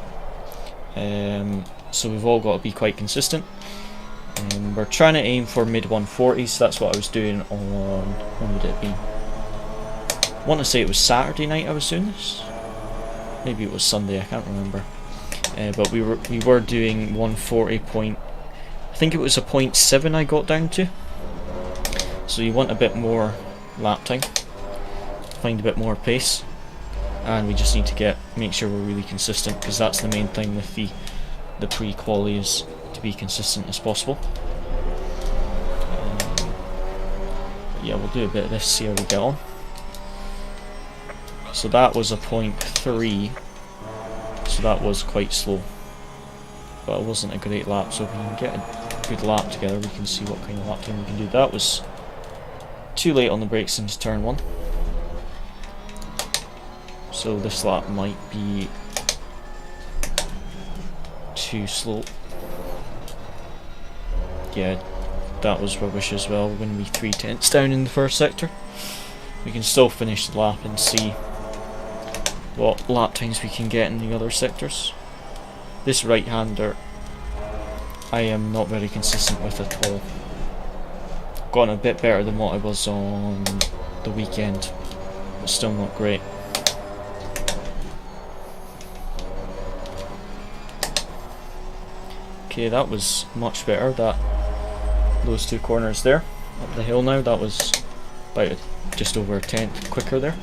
So we've all got to be quite consistent. We're trying to aim for mid 140s, that's what I was doing on, when would it be? I want to say it was Saturday night I was doing this. Maybe it was Sunday, I can't remember. But we were doing 140 point. I think it was a 0.7 I got down to. So you want a bit more lap time, find a bit more pace, and we just need to make sure we're really consistent, because that's the main thing with the pre-quali, is to be consistent as possible. Yeah, we'll do a bit of this, see how we get on. So that was a 0.3, so that was quite slow, but it wasn't a great lap. So if we can get a good lap together, we can see what kind of lap time we can do. That was too late on the brakes into turn 1, so this lap might be too slow. Yeah, that was rubbish as well. We're going to be 3 tenths down in the first sector. We can still finish the lap and see what lap times we can get in the other sectors. This right-hander I am not very consistent with at all. Gotten a bit better than what I was on the weekend, but still not great. Okay, that was much better, those 2 corners there, up the hill now, that was about just over a tenth quicker there.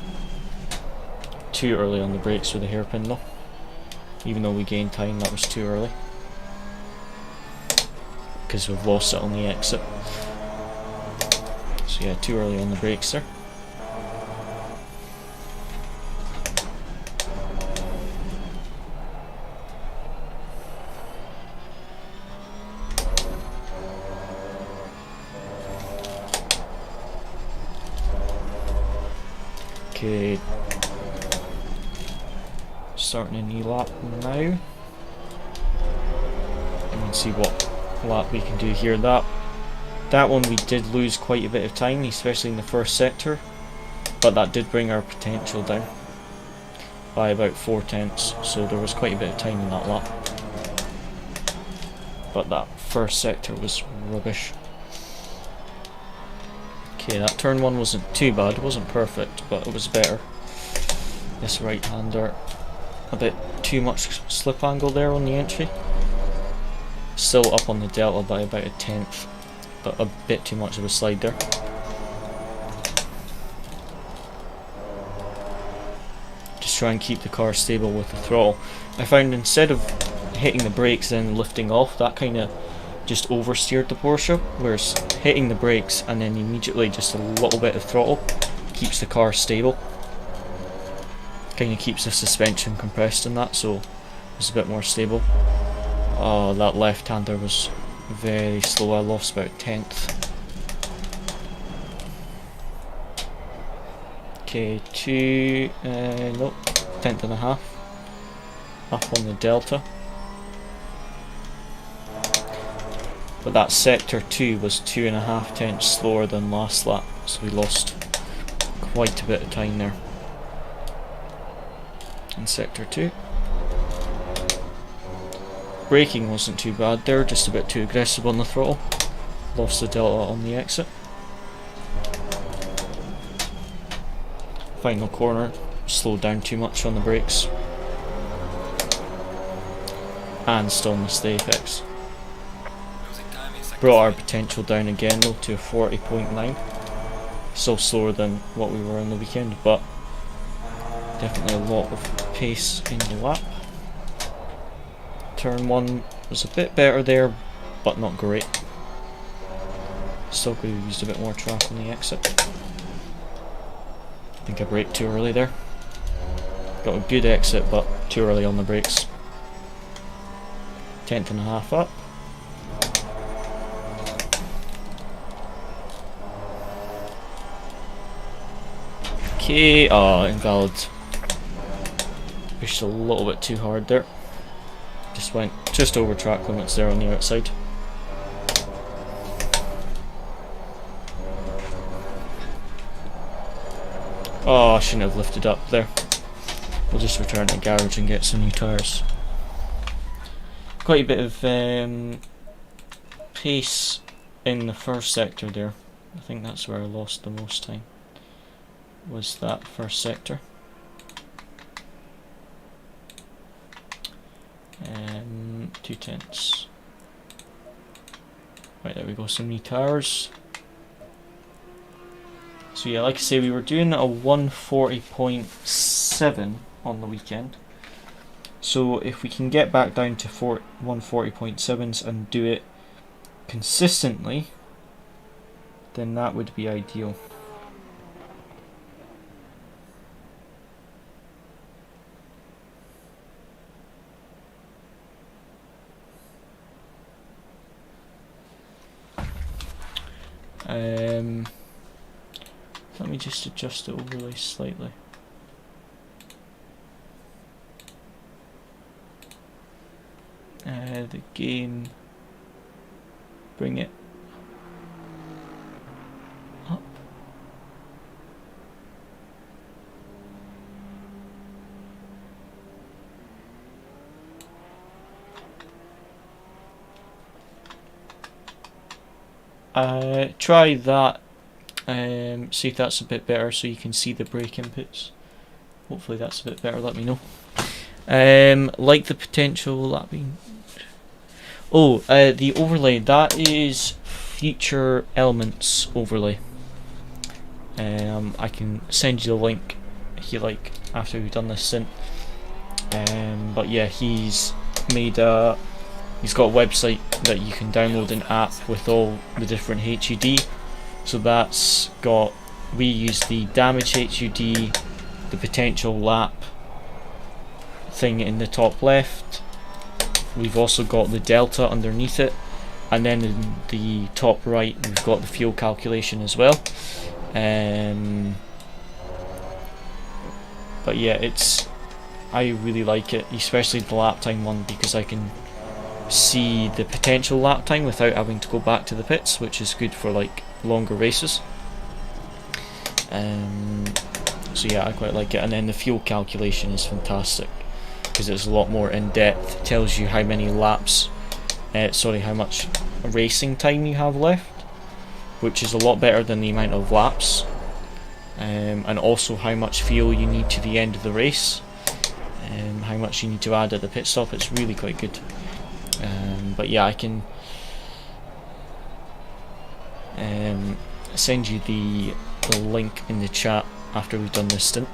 Too early on the brakes with the hairpin though. even though we gained time, that was too early because we've lost it on the exit. So yeah, too early on the brakes there. Okay, starting a new lap now. And see what lap we can do here. That one we did lose quite a bit of time, especially in the first sector, but that did bring our potential down by about 4/10, so there was quite a bit of time in that lap. But that first sector was rubbish. Okay, that turn 1 wasn't too bad, it wasn't perfect, but it was better. This right-hander, a bit too much slip angle there on the entry. Still up on the delta by about a 1/10, but a bit too much of a slide there. Just try and keep the car stable with the throttle. I found instead of hitting the brakes and lifting off, that kind of just oversteered the Porsche, whereas hitting the brakes and then immediately just a little bit of throttle keeps the car stable. Kind of keeps the suspension compressed in that, so it's a bit more stable. Oh, that left-hander was very slow. I lost about a 1/10. Okay, nope, 1/10 and a half. Up on the delta. But that sector 2 was 2.5 tenths slower than last lap, so we lost quite a bit of time there in sector 2. Braking wasn't too bad there, just a bit too aggressive on the throttle. Lost the delta on the exit. Final corner, slowed down too much on the brakes. And still missed the apex. Brought our potential down again though to a 40.9. Still slower than what we were on the weekend, but definitely a lot of pace in the lap. Turn 1 was a bit better there, but not great. Still could have used a bit more track on the exit. I think I braked too early there. Got a good exit, but too early on the brakes. 1/10 and a half up. Okay, invalid. Pushed a little bit too hard there. Just went just over track limits there on the outside. Oh, I shouldn't have lifted up there. We'll just return to the garage and get some new tyres. Quite a bit of pace in the first sector there. I think that's where I lost the most time. Was that first sector. 2/10. Right, there we go, some new tyres. So yeah, like I say, we were doing a 140.7 on the weekend. So if we can get back down to 140.7s and do it consistently, then that would be ideal. Let me just adjust the overlay slightly. The game, bring it up. Try that. See if that's a bit better, so you can see the brake inputs. Hopefully that's a bit better. Let me know. Like the potential, will that be? Oh, the overlay, that is Future Elements overlay. I can send you the link if you like after we've done this synth. But yeah, he's got a website that you can download an app with all the different HUD. So that's got, we use the damage HUD, the potential lap thing in the top left. We've also got the delta underneath it, and then in the top right we've got the fuel calculation as well. But yeah, I really like it, especially the lap time one, because I can see the potential lap time without having to go back to the pits, which is good for like longer races. So yeah, I quite like it. And then the fuel calculation is fantastic because it's a lot more in depth. It tells you how many laps, how much racing time you have left, which is a lot better than the amount of laps, and also how much fuel you need to the end of the race, how much you need to add at the pit stop. It's really quite good. But yeah, I can send you the link in the chat after we've done this stint.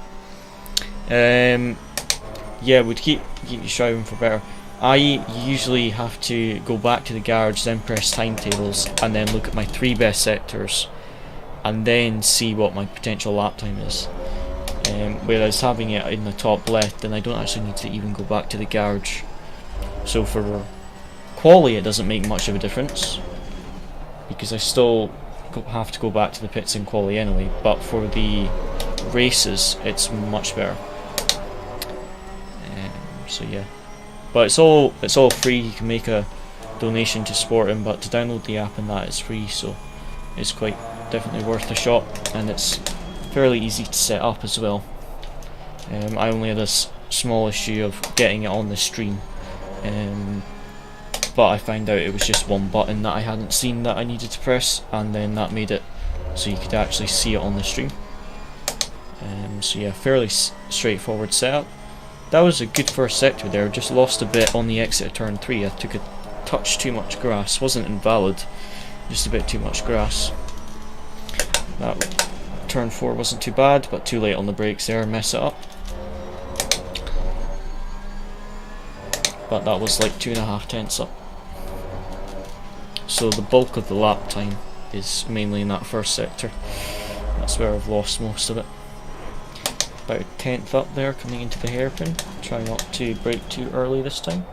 Yeah, would keep you striving for better. I usually have to go back to the garage, then press timetables, and then look at my 3 best sectors, and then see what my potential lap time is. Whereas having it in the top left, then I don't actually need to even go back to the garage. So for quali, it doesn't make much of a difference, because I still have to go back to the pits in quali anyway. But for the races, it's much better. So yeah, but it's all free. You can make a donation to support him, but to download the app and that is free, so it's quite definitely worth a shot, and it's fairly easy to set up as well. I only had this small issue of getting it on the stream, but I found out it was just one button that I hadn't seen that I needed to press, and then that made it so you could actually see it on the stream. So yeah, fairly straightforward setup. That was a good first sector there. Just lost a bit on the exit of turn 3. I took a touch too much grass. Wasn't invalid, just a bit too much grass. That turn 4 wasn't too bad, but too late on the brakes there, mess it up. But that was like 2.5 tenths up. So the bulk of the lap time is mainly in that first sector. That's where I've lost most of it. About a tenth up there coming into the hairpin. Try not to brake too early this time.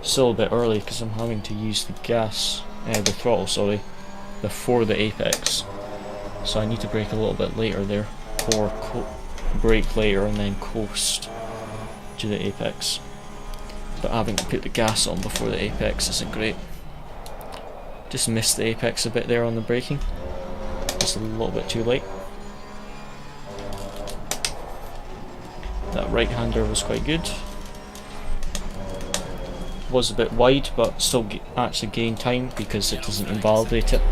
Still a bit early because I'm having to use the throttle, sorry, before the apex. So I need to brake a little bit later there, or brake later and then coast to the apex. But having to put the gas on before the apex isn't great. Just missed the apex a bit there on the braking. Just a little bit too late. That right-hander was quite good. Was a bit wide, but still actually gained time because it doesn't invalidate it,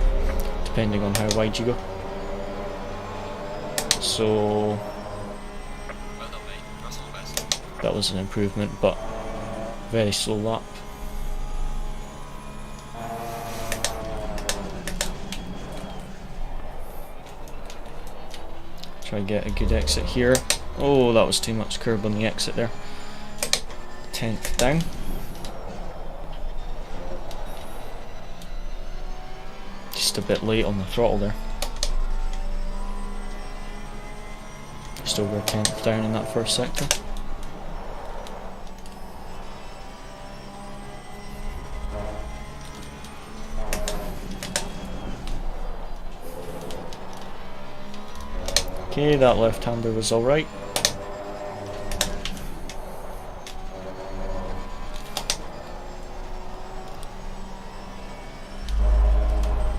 depending on how wide you go. So that was an improvement, but very slow lap. Try and get a good exit here. Oh, that was too much curb on the exit there. 10th down. Just a bit late on the throttle there. Just over 10th down in that first sector. Okay, that left-hander was alright.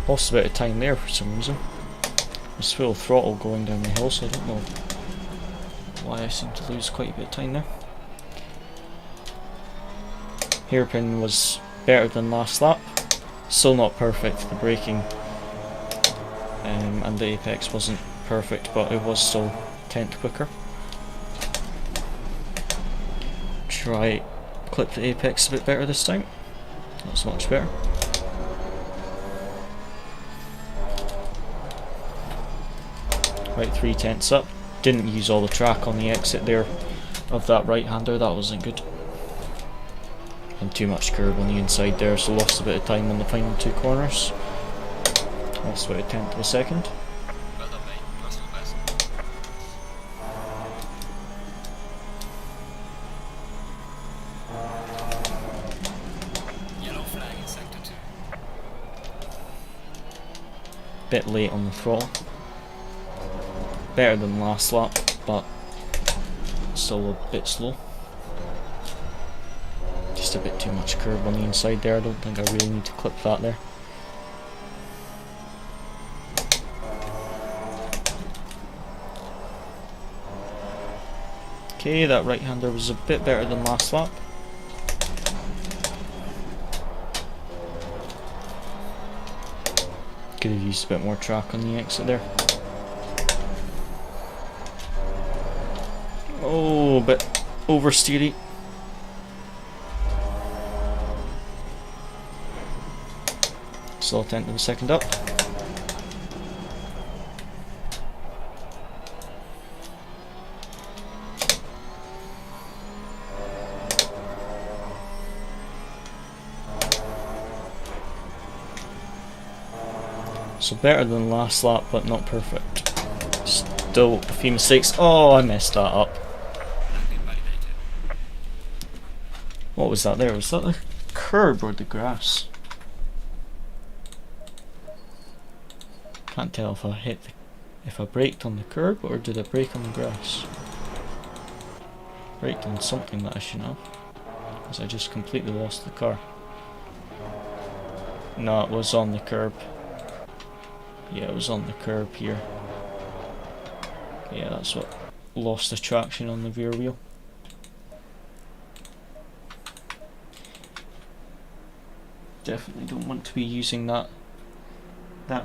Lost a bit of time there for some reason. It was full throttle going down the hill, so I don't know why I seem to lose quite a bit of time there. Hairpin was better than last lap. Still not perfect, the braking and the apex wasn't perfect, but it was still 10th quicker. Try clip the apex a bit better this time. That's much better. Right, 3 tenths up. Didn't use all the track on the exit there, of that right-hander. That wasn't good. And too much curve on the inside there, so lost a bit of time on the final two corners. Lost about a tenth of a second. Well done, mate. That's the best. Yellow flag in sector 2. Bit late on the throttle. Better than last lap, but still a bit slow. Just a bit too much curve on the inside there. I don't think I really need to clip that there. Okay, that right-hander was a bit better than last lap. Could have used a bit more track on the exit there. Oh, a bit oversteery. Still a tenth of a second up. So better than last lap, but not perfect. Still a few mistakes. Oh, I messed that up. What was that there? Was that the curb or the grass? Can't tell if I if I braked on the curb or did I brake on the grass. Braked on something that I shouldn't have, because I just completely lost the car. No, it was on the curb. Yeah, it was on the curb here. Yeah, that's what lost the traction on the rear wheel. Definitely don't want to be using that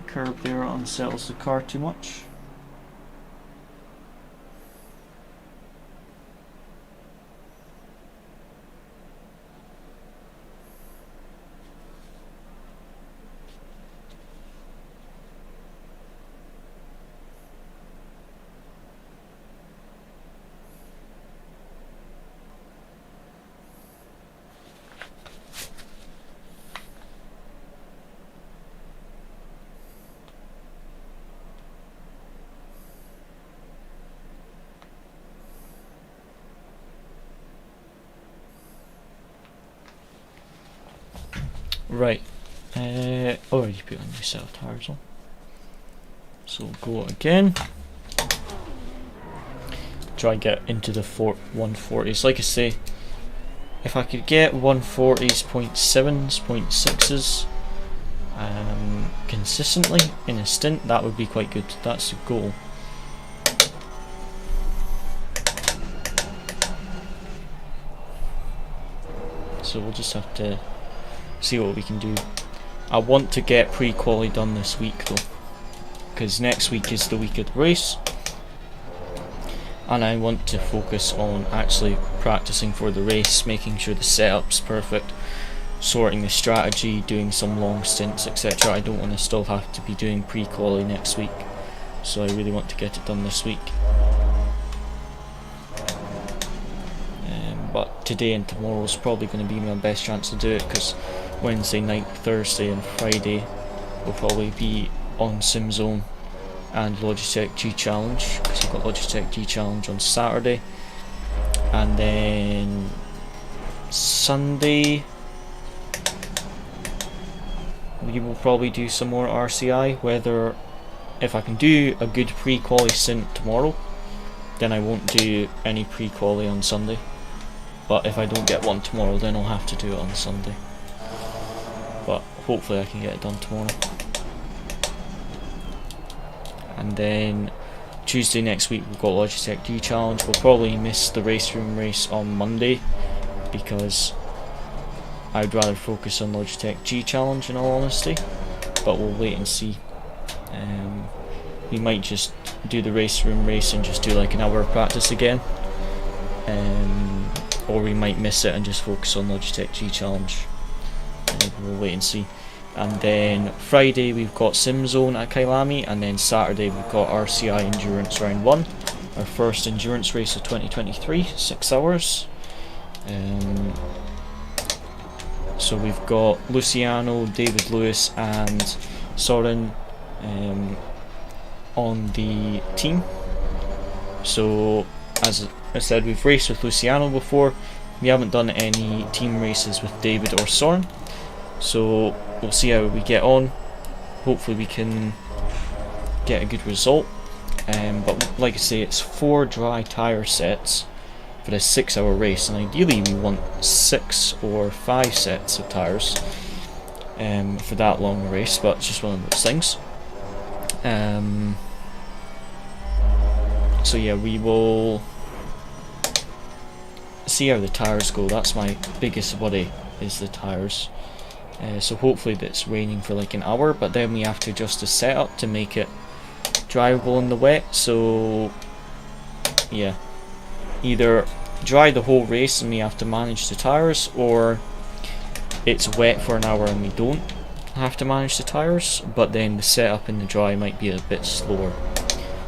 curb there. It unsettles the car too much. Right, already put a new set of tyres on, so we'll go again. Try and get into the 140s. Like I say, if I could get 140s, 0.7s, 0.6s consistently in a stint, that would be quite good. That's the goal. So we'll just have to see what we can do. I want to get pre-quali done this week though, because next week is the week of the race, and I want to focus on actually practicing for the race, making sure the setup's perfect, sorting the strategy, doing some long stints, etc. I don't want to still have to be doing pre-quali next week, so I really want to get it done this week. But today and tomorrow is probably going to be my best chance to do it, because Wednesday night, Thursday and Friday will probably be on SimZone and Logitech G Challenge, because I've got Logitech G Challenge on Saturday, and then Sunday we will probably do some more RCI. Whether if I can do a good pre-quali stint tomorrow, then I won't do any pre-quali on Sunday. But if I don't get one tomorrow, then I'll have to do it on Sunday. But hopefully I can get it done tomorrow. And then Tuesday next week we've got Logitech G Challenge. We'll probably miss the race room race on Monday, because I'd rather focus on Logitech G Challenge in all honesty. But we'll wait and see. We might just do the race room race and just do like an hour of practice again. Or we might miss it and just focus on Logitech G Challenge. We'll wait and see. And then Friday we've got SimZone at Kailami, and then Saturday we've got RCI Endurance Round 1. our first endurance race of 2023, 6 hours. So we've got Luciano, David Lewis and Soren on the team. So as I said, we've raced with Luciano before. We haven't done any team races with David or Soren, so we'll see how we get on. Hopefully we can get a good result. But like I say, it's 4 dry tyre sets for a 6 hour race, and ideally we want 6 or 5 sets of tyres for that long a race, but it's just one of those things. So yeah, we will see how the tyres go. That's my biggest worry, is the tyres. So hopefully it's raining for like an hour, but then we have to adjust the setup to make it drivable in the wet. So yeah, either dry the whole race and we have to manage the tyres, or it's wet for an hour and we don't have to manage the tyres, but then the setup in the dry might be a bit slower.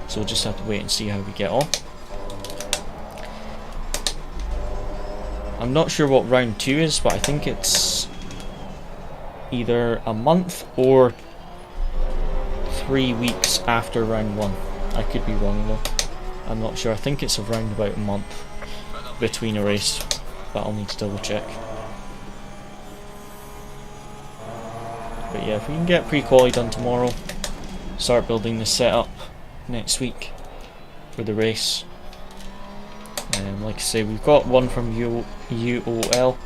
So we'll just have to wait and see how we get on. I'm not sure what round 2 is, but I think it's either a month or 3 weeks after round 1. I could be wrong though. I'm not sure. I think it's around about a month between a race, but I'll need to double check. But yeah, if we can get pre-quali done tomorrow, start building the setup next week for the race. Like I say, we've got one from UOL,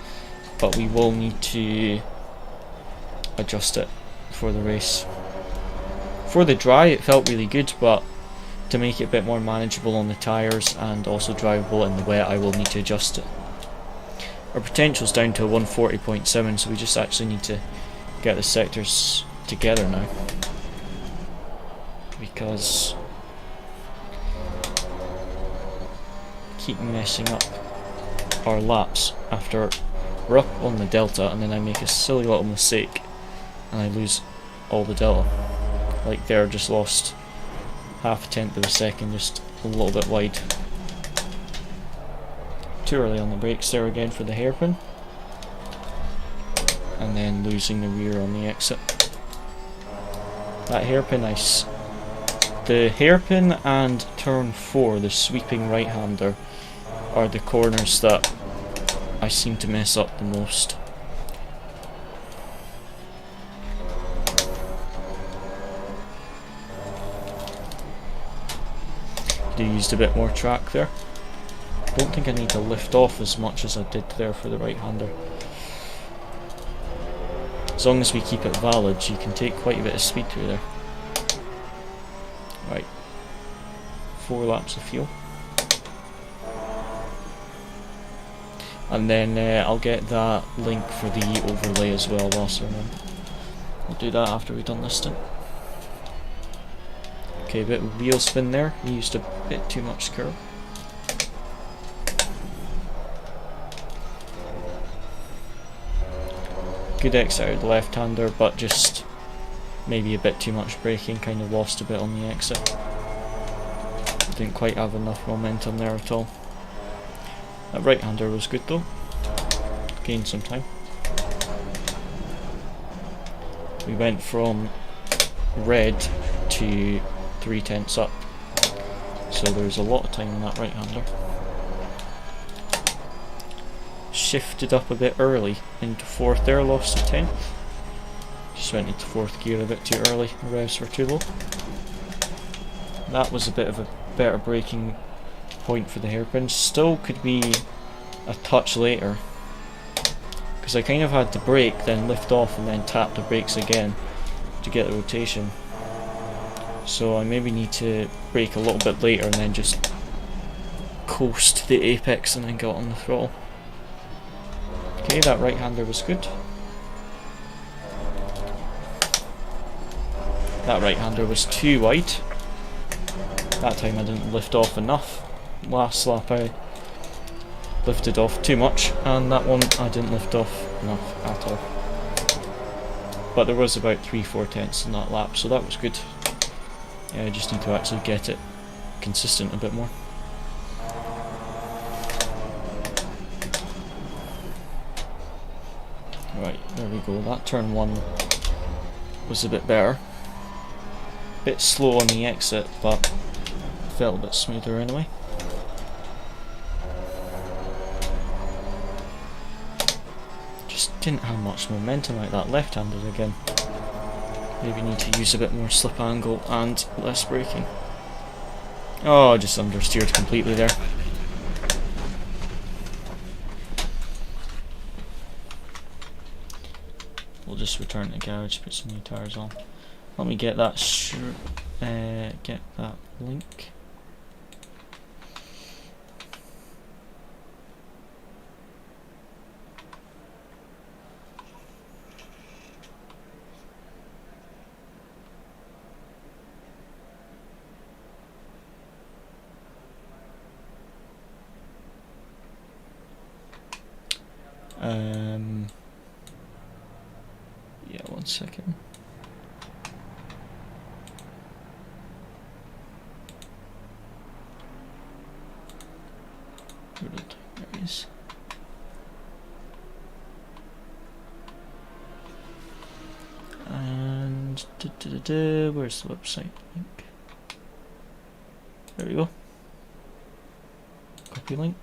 but we will need to adjust it for the race. For the dry, it felt really good, but to make it a bit more manageable on the tyres and also drivable in the wet, I will need to adjust it. Our potential's down to 140.7, so we just actually need to get the sectors together now, because keep messing up our laps after we're up on the delta, and then I make a silly little mistake and I lose all the delta. Like there, just lost half a tenth of a second, just a little bit wide. Too early on the brakes there again for the hairpin, and then losing the rear on the exit. That hairpin, the hairpin and turn 4, the sweeping right hander, are the corners that I seem to mess up the most. Could have used a bit more track there. Don't think I need to lift off as much as I did there for the right hander. As long as we keep it valid, you can take quite a bit of speed through there. Right, 4 laps of fuel. And then I'll get that link for the overlay as well whilst I'm on. I'll do that after we've done this stint. Okay, a bit of wheel spin there. We used a bit too much curve. Good exit out of the left-hander, but just maybe a bit too much braking, kind of lost a bit on the exit. Didn't quite have enough momentum there at all. That right-hander was good though, gained some time. We went from red to 3/10 up, so there's a lot of time on that right-hander. Shifted up a bit early into 4th there, lost a 10th. Just went into 4th gear a bit too early, the revs were too low. That was a bit of a better braking point for the hairpin. Still could be a touch later, because I kind of had to brake, then lift off and then tap the brakes again to get the rotation. So I maybe need to brake a little bit later and then just coast to the apex and then get on the throttle. Okay, that right hander was good. That right hander was too wide. That time I didn't lift off enough. Last lap I lifted off too much, and that one I didn't lift off enough at all. But there was about 3-4 tenths in that lap, so that was good. Yeah, I just need to actually get it consistent a bit more. There we go, that turn 1 was a bit better. Bit slow on the exit, but felt a bit smoother anyway. Just didn't have much momentum like that left-handed again. Maybe need to use a bit more slip angle and less braking. Oh, I just understeered completely there. We'll just return to the garage, put some new tyres on. Let me get that link. Yeah, 1 second. There it is. And where's the website link? There we go. Copy link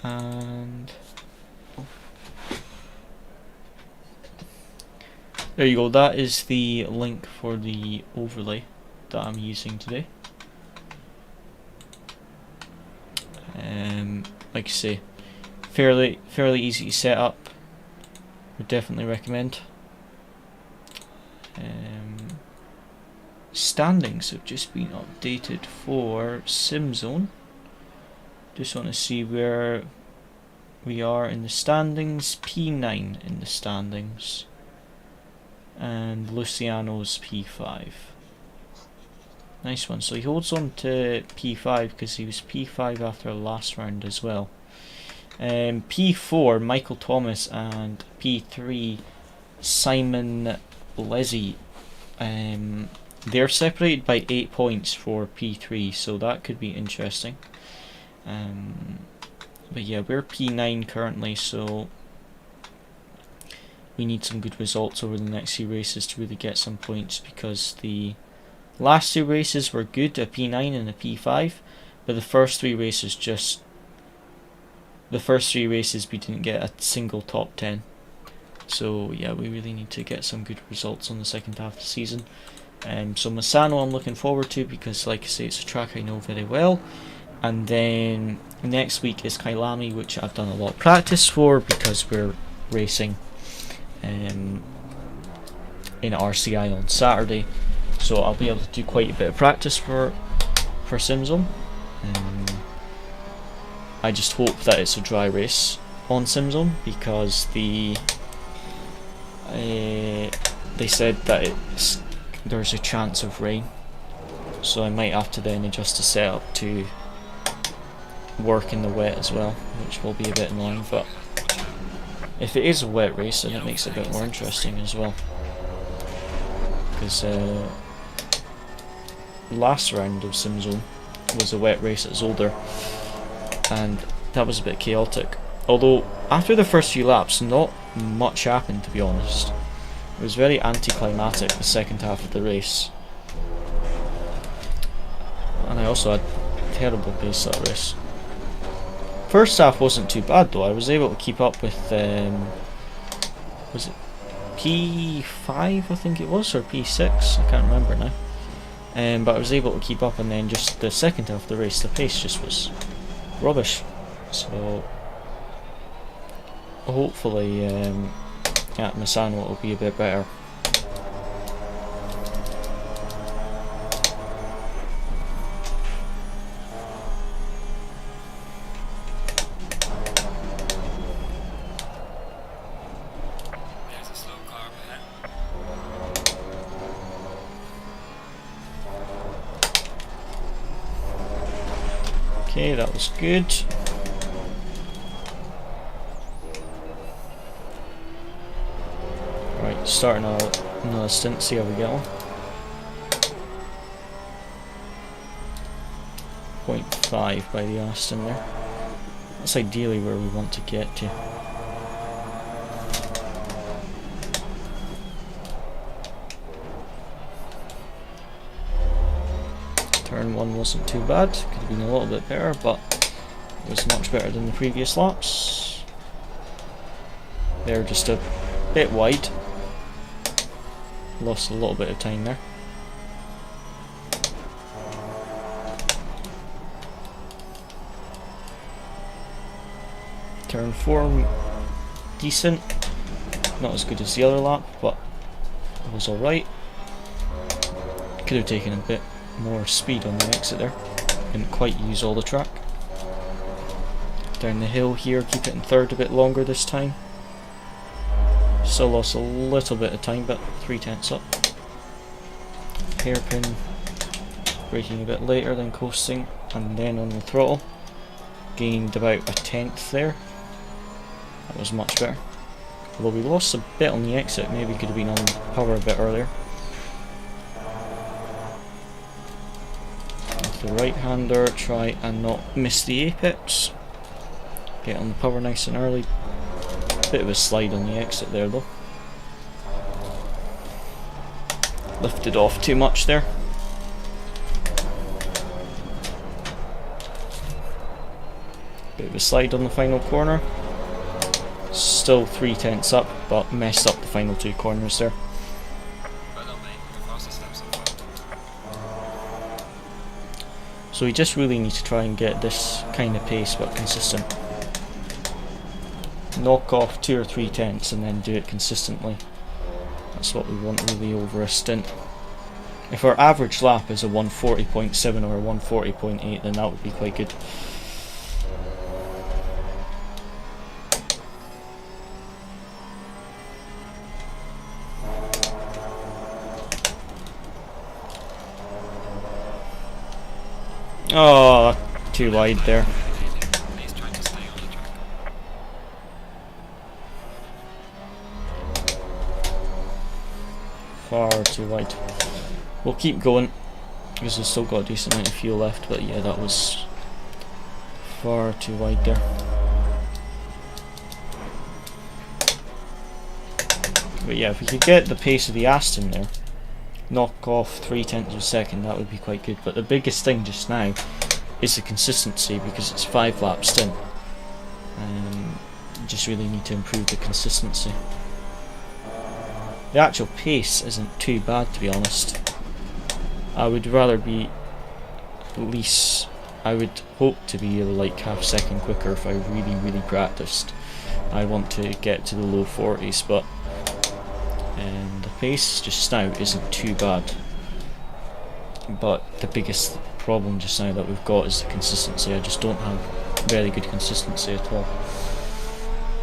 and there you go. That is the link for the overlay that I'm using today. Like I say, fairly easy to set up. Would definitely recommend. Standings have just been updated for SimZone. Just want to see where we are in the standings. P9 in the standings, and Luciano's P5. Nice one. So he holds on to P5 because he was P5 after the last round as well. P4 Michael Thomas and P3 Simon Lezzy. They're separated by 8 points for P3, so that could be interesting. But yeah, we're P9 currently, so we need some good results over the next few races to really get some points, because the last 2 races were good, a P9 and a P5, but the first 3 races we didn't get a single top 10. So yeah, we really need to get some good results on the second half of the season. So Misano I'm looking forward to, because like I say, it's a track I know very well. And then next week is Kailami, which I've done a lot of practice for because we're racing in RCI on Saturday. So I'll be able to do quite a bit of practice for SimZone. I just hope that it's a dry race on SimZone, because they said that there's a chance of rain, so I might have to then adjust the setup to work in the wet as well, which will be a bit annoying. But if it is a wet race, then it makes it a bit more interesting as well, because last round of SimZone was a wet race at Zolder, and that was a bit chaotic. Although after the first few laps, not much happened, to be honest. It was very anticlimactic the second half of the race, and I also had terrible pace that race. First half wasn't too bad though. I was able to keep up with was it P5 I think it was, or P6, I can't remember now. But I was able to keep up, and then just the second half of the race, the pace just was rubbish. So hopefully at Misano it'll be a bit better. There's a slow car ahead. Okay, that was good. Right, starting another stint, see how we get on. 0.5 by the Aston there. That's ideally where we want to get to. Turn 1 wasn't too bad, could have been a little bit better, but it was much better than the previous laps. They're just a bit wide. Lost a little bit of time there. Turn 4, decent. Not as good as the other lap, but it was alright. Could have taken a bit more speed on the exit there. Didn't quite use all the track. Down the hill here, keep it in third a bit longer this time. Still lost a little bit of time, but 3/10 up. Hairpin, braking a bit later than coasting, and then on the throttle. Gained about a 1/10 there. That was much better. Although we lost a bit on the exit, maybe could have been on power a bit earlier. With the right hander, try and not miss the apex. Get on the power nice and early. Bit of a slide on the exit there though. Lifted off too much there. Bit of a slide on the final corner. Still 3/10 up, but messed up the final 2 corners there. So we just really need to try and get this kind of pace but consistent. Knock off 2 or 3/10 and then do it consistently. That's what we want really over a stint. If our average lap is a 140.7 or a 140.8, then that would be quite good. Oh, too wide there. Far too wide. We'll keep going because we've still got a decent amount of fuel left, but yeah, that was far too wide there. But yeah, if we could get the pace of the Aston there, knock off 3/10 of a second, that would be quite good. But the biggest thing just now is the consistency, because it's 5 lap stint. Just really need to improve the consistency. The actual pace isn't too bad, to be honest. I would rather be at least, I would hope to be like half a second quicker if I really practiced. I want to get to the low 40s, but the pace just now isn't too bad. But the biggest problem just now that we've got is the consistency. I just don't have very good consistency at all,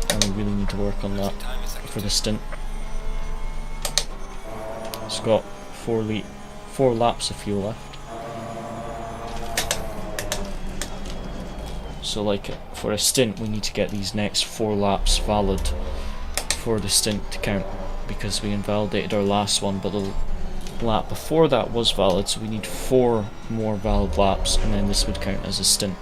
and we really need to work on that for the stint. It's got 4 laps of fuel left. So like for a stint we need to get these next 4 laps valid for the stint to count, because we invalidated our last one, but the lap before that was valid, so we need 4 more valid laps and then this would count as a stint.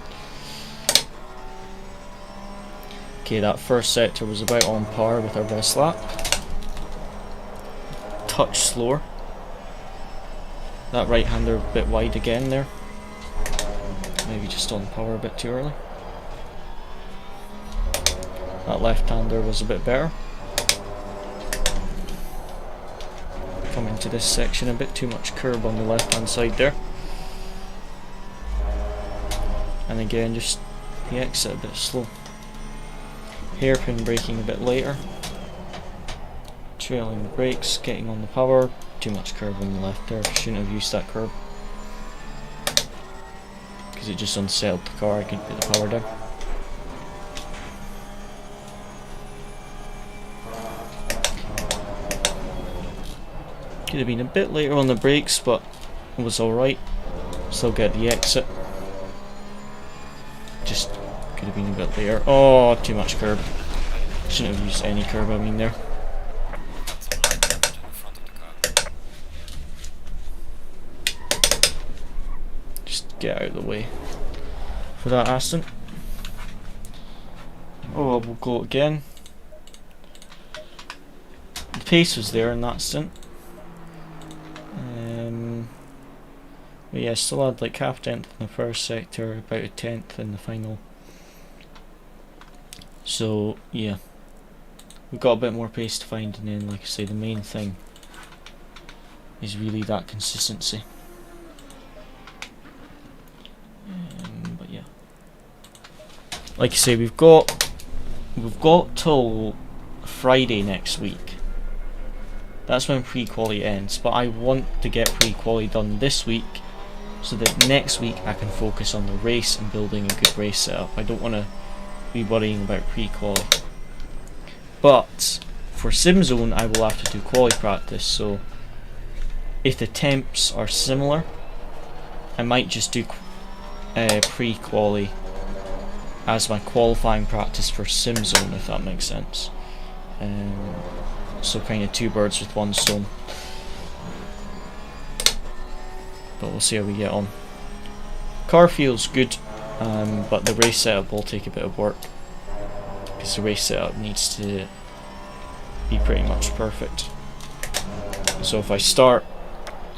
Okay, that first sector was about on par with our best lap. Touch slower. That right hander a bit wide again there. Maybe just on power a bit too early. That left hander was a bit better. Come into this section, a bit too much curb on the left hand side there. And again, just the exit a bit slow. Hairpin braking a bit later. Trailing the brakes, getting on the power. Too much curb on the left there. Shouldn't have used that curb, because it just unsettled the car. I couldn't put the power down. Could have been a bit later on the brakes, but it was alright. Still get the exit. Just could have been a bit later. Oh, too much curb. Shouldn't have used any curb, I mean, there. Just get out of the way for that Aston. Oh, we'll go again. The pace was there in that stint. But yeah, still had like half tenth in the first sector, about a tenth in the final. So yeah, we've got a bit more pace to find, and then like I say, the main thing is really that consistency. But yeah, like I say, we've got till Friday next week. That's when pre-quali ends, but I want to get pre-quali done this week so that next week I can focus on the race and building a good race setup. I don't want to be worrying about pre-quali. But for SimZone I will have to do quali practice, so if the temps are similar, I might just do pre-quali as my qualifying practice for SimZone, if that makes sense. So kind of two birds with one stone. But we'll see how we get on. Car feels good, but the race setup will take a bit of work, because the race setup needs to be pretty much perfect. So if I start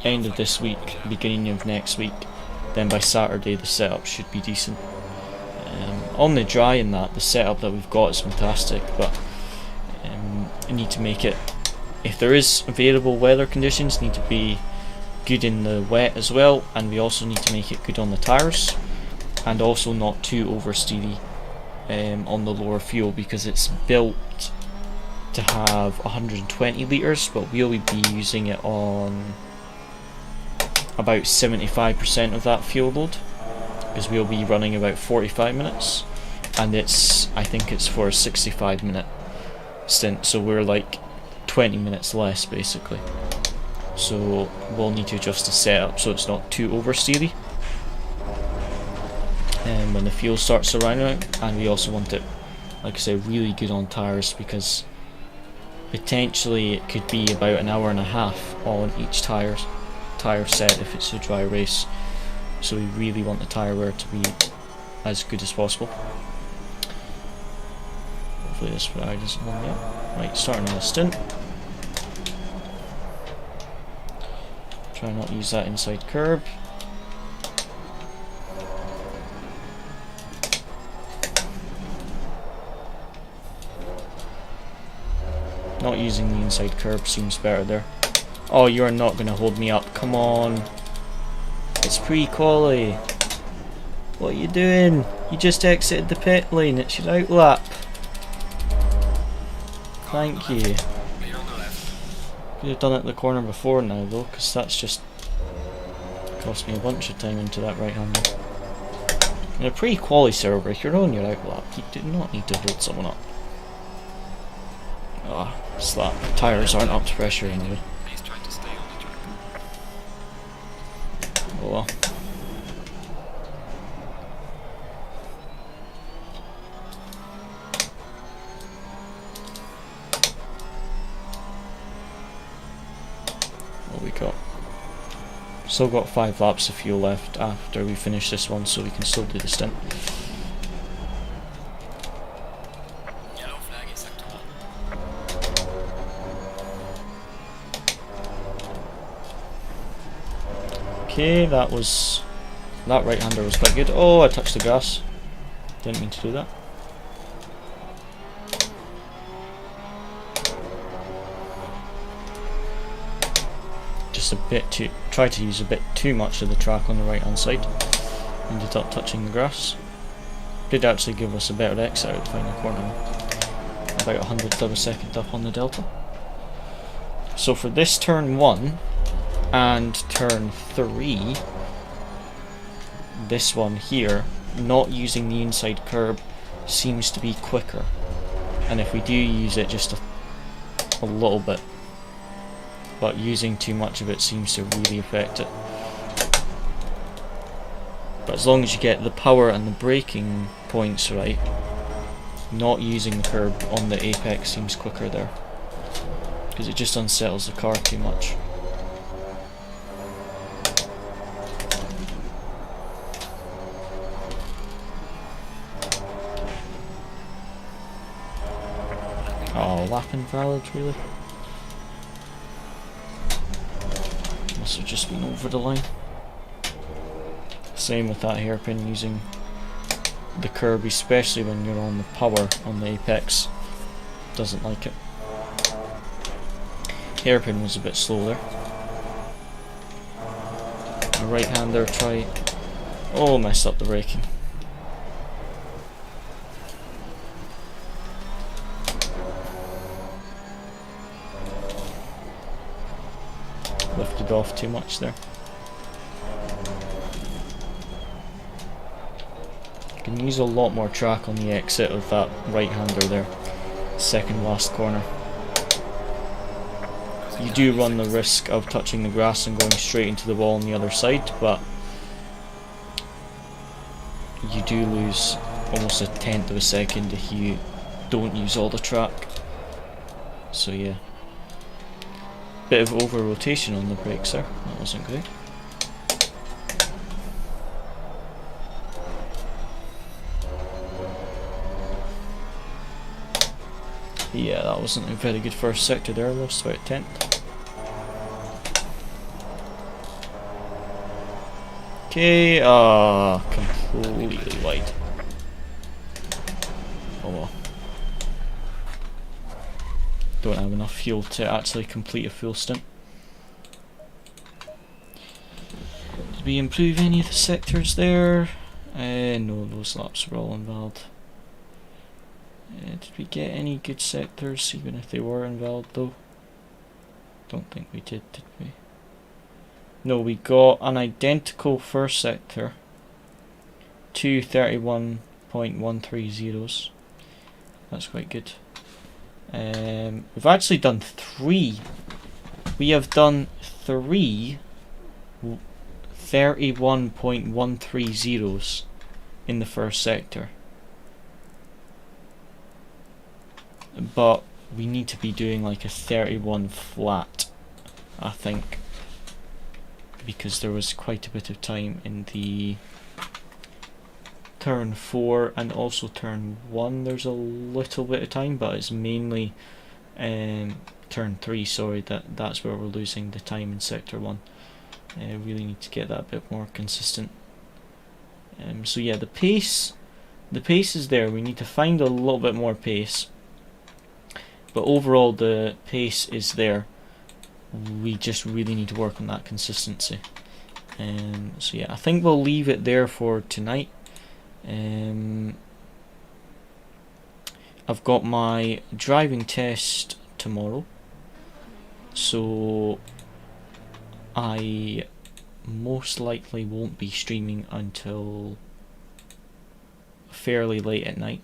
end of this week, beginning of next week, then by Saturday the setup should be decent. On the dry and that, the setup that we've got is fantastic, but I need to make it, if there is available weather conditions, need to be good in the wet as well, and we also need to make it good on the tyres, and also not too oversteery on the lower fuel, because it's built to have 120 litres, but we'll be using it on about 75% of that fuel load, because we'll be running about 45 minutes, and I think it's for a 65-minute stint, so we're like 20 minutes less basically. So we'll need to adjust the setup so it's not too oversteery when the fuel starts to run out, and we also want it, like I say, really good on tyres, because potentially it could be about an hour and a half on each tyre set if it's a dry race. So we really want the tyre wear to be as good as possible. Hopefully this ride isn't on yet. Right, starting on a stint. Try not to use that inside curb. Not using the inside curb seems better there. Oh, you're not going to hold me up. Come on. It's pre-quali. What are you doing? You just exited the pit lane. It's your out lap. Thank you. Could have done it at the corner before now though, because that's just cost me a bunch of time into that right hander. In a pre-quali server, if you're on your out lap, you do not need to hold someone up. Ah, slap. Tyres aren't up to pressure anyway. He's trying to stay on the track. Oh well. What we got? Still got 5 laps of fuel left after we finish this one, so we can still do the stint. Yellow flag is sector 1. Okay, that right hander was quite good. Oh, I touched the gas. Didn't mean to do that. Just a bit too, tried to use a bit too much of the track on the right hand side. Ended up touching the grass. Did actually give us a better exit out the final corner. About 100th of a second up on the delta. So for this turn 1 and turn 3, this one here, not using the inside curb seems to be quicker, and if we do use it just a little bit, but using too much of it seems to really affect it. But as long as you get the power and the braking points right, not using the curb on the apex seems quicker there, because it just unsettles the car too much. Oh, lap invalid, really? Must have just been over the line. Same with that hairpin, using the curb, especially when you're on the power on the apex. Doesn't like it. Hairpin was a bit slow there. The right hander try. Oh, messed up the braking. Lifted off too much there. You can use a lot more track on the exit of that right hander there. Second last corner. You do run the risk of touching the grass and going straight into the wall on the other side, but you do lose almost 1/10 of a second if you don't use all the track. So yeah. Bit of over rotation on the brakes there, that wasn't great. Yeah, that wasn't a very good first sector there, lost about 10th. Okay, completely wide. Oh well. Don't have enough fuel to actually complete a full stint. Did we improve any of the sectors there? No, those laps were all invalid. Did we get any good sectors, even if they were invalid though? Don't think we did we? No, we got an identical first sector. 2 31.130s. That's quite good. We've actually done 3. We have done 3 31.130s in the first sector. But we need to be doing like a 31 flat, I think, because there was quite a bit of time in the turn 4 and also turn 1. There's a little bit of time, but it's mainly turn 3, sorry, that's where we're losing the time in sector 1. Really need to get that a bit more consistent. So yeah, the pace is there. We need to find a little bit more pace, but overall the pace is there. We just really need to work on that consistency. So yeah, I think we'll leave it there for tonight. I've got my driving test tomorrow, so I most likely won't be streaming until fairly late at night.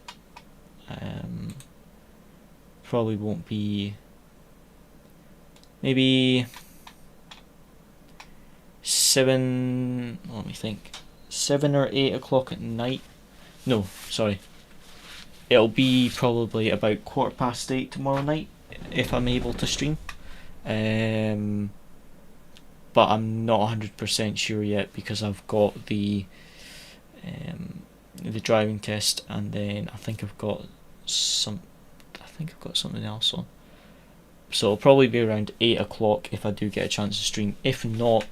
Probably won't be, maybe 7, let me think, 7 or 8 o'clock at night. No, sorry, it'll be probably about 8:15 tomorrow night if I'm able to stream. But I'm not 100% sure yet, because I've got the driving test, and then I think I've got something else on. So it'll probably be around 8 o'clock if I do get a chance to stream. If not,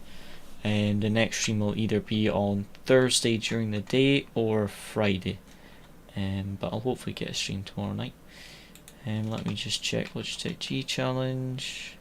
the next stream will either be on Thursday during the day or Friday. But I'll hopefully get a stream tomorrow night. Let me just check Logitech G challenge.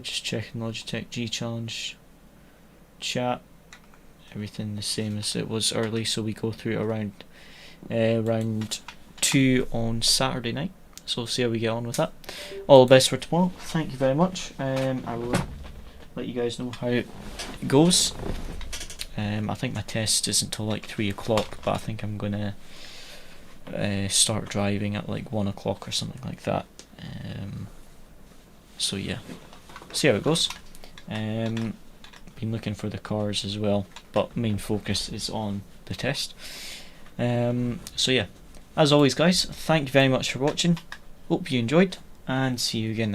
Just checking Logitech G challenge chat. Everything the same as it was early, so we go through around round 2 on Saturday night. So we'll see how we get on with that. All the best for tomorrow. Thank you very much. I will let you guys know how it goes. I think my test isn't until like 3 o'clock, but I think I'm gonna start driving at like 1 o'clock or something like that. So yeah, see how it goes. Been looking for the cars as well, but main focus is on the test. So yeah, as always guys, thank you very much for watching, hope you enjoyed, and see you again.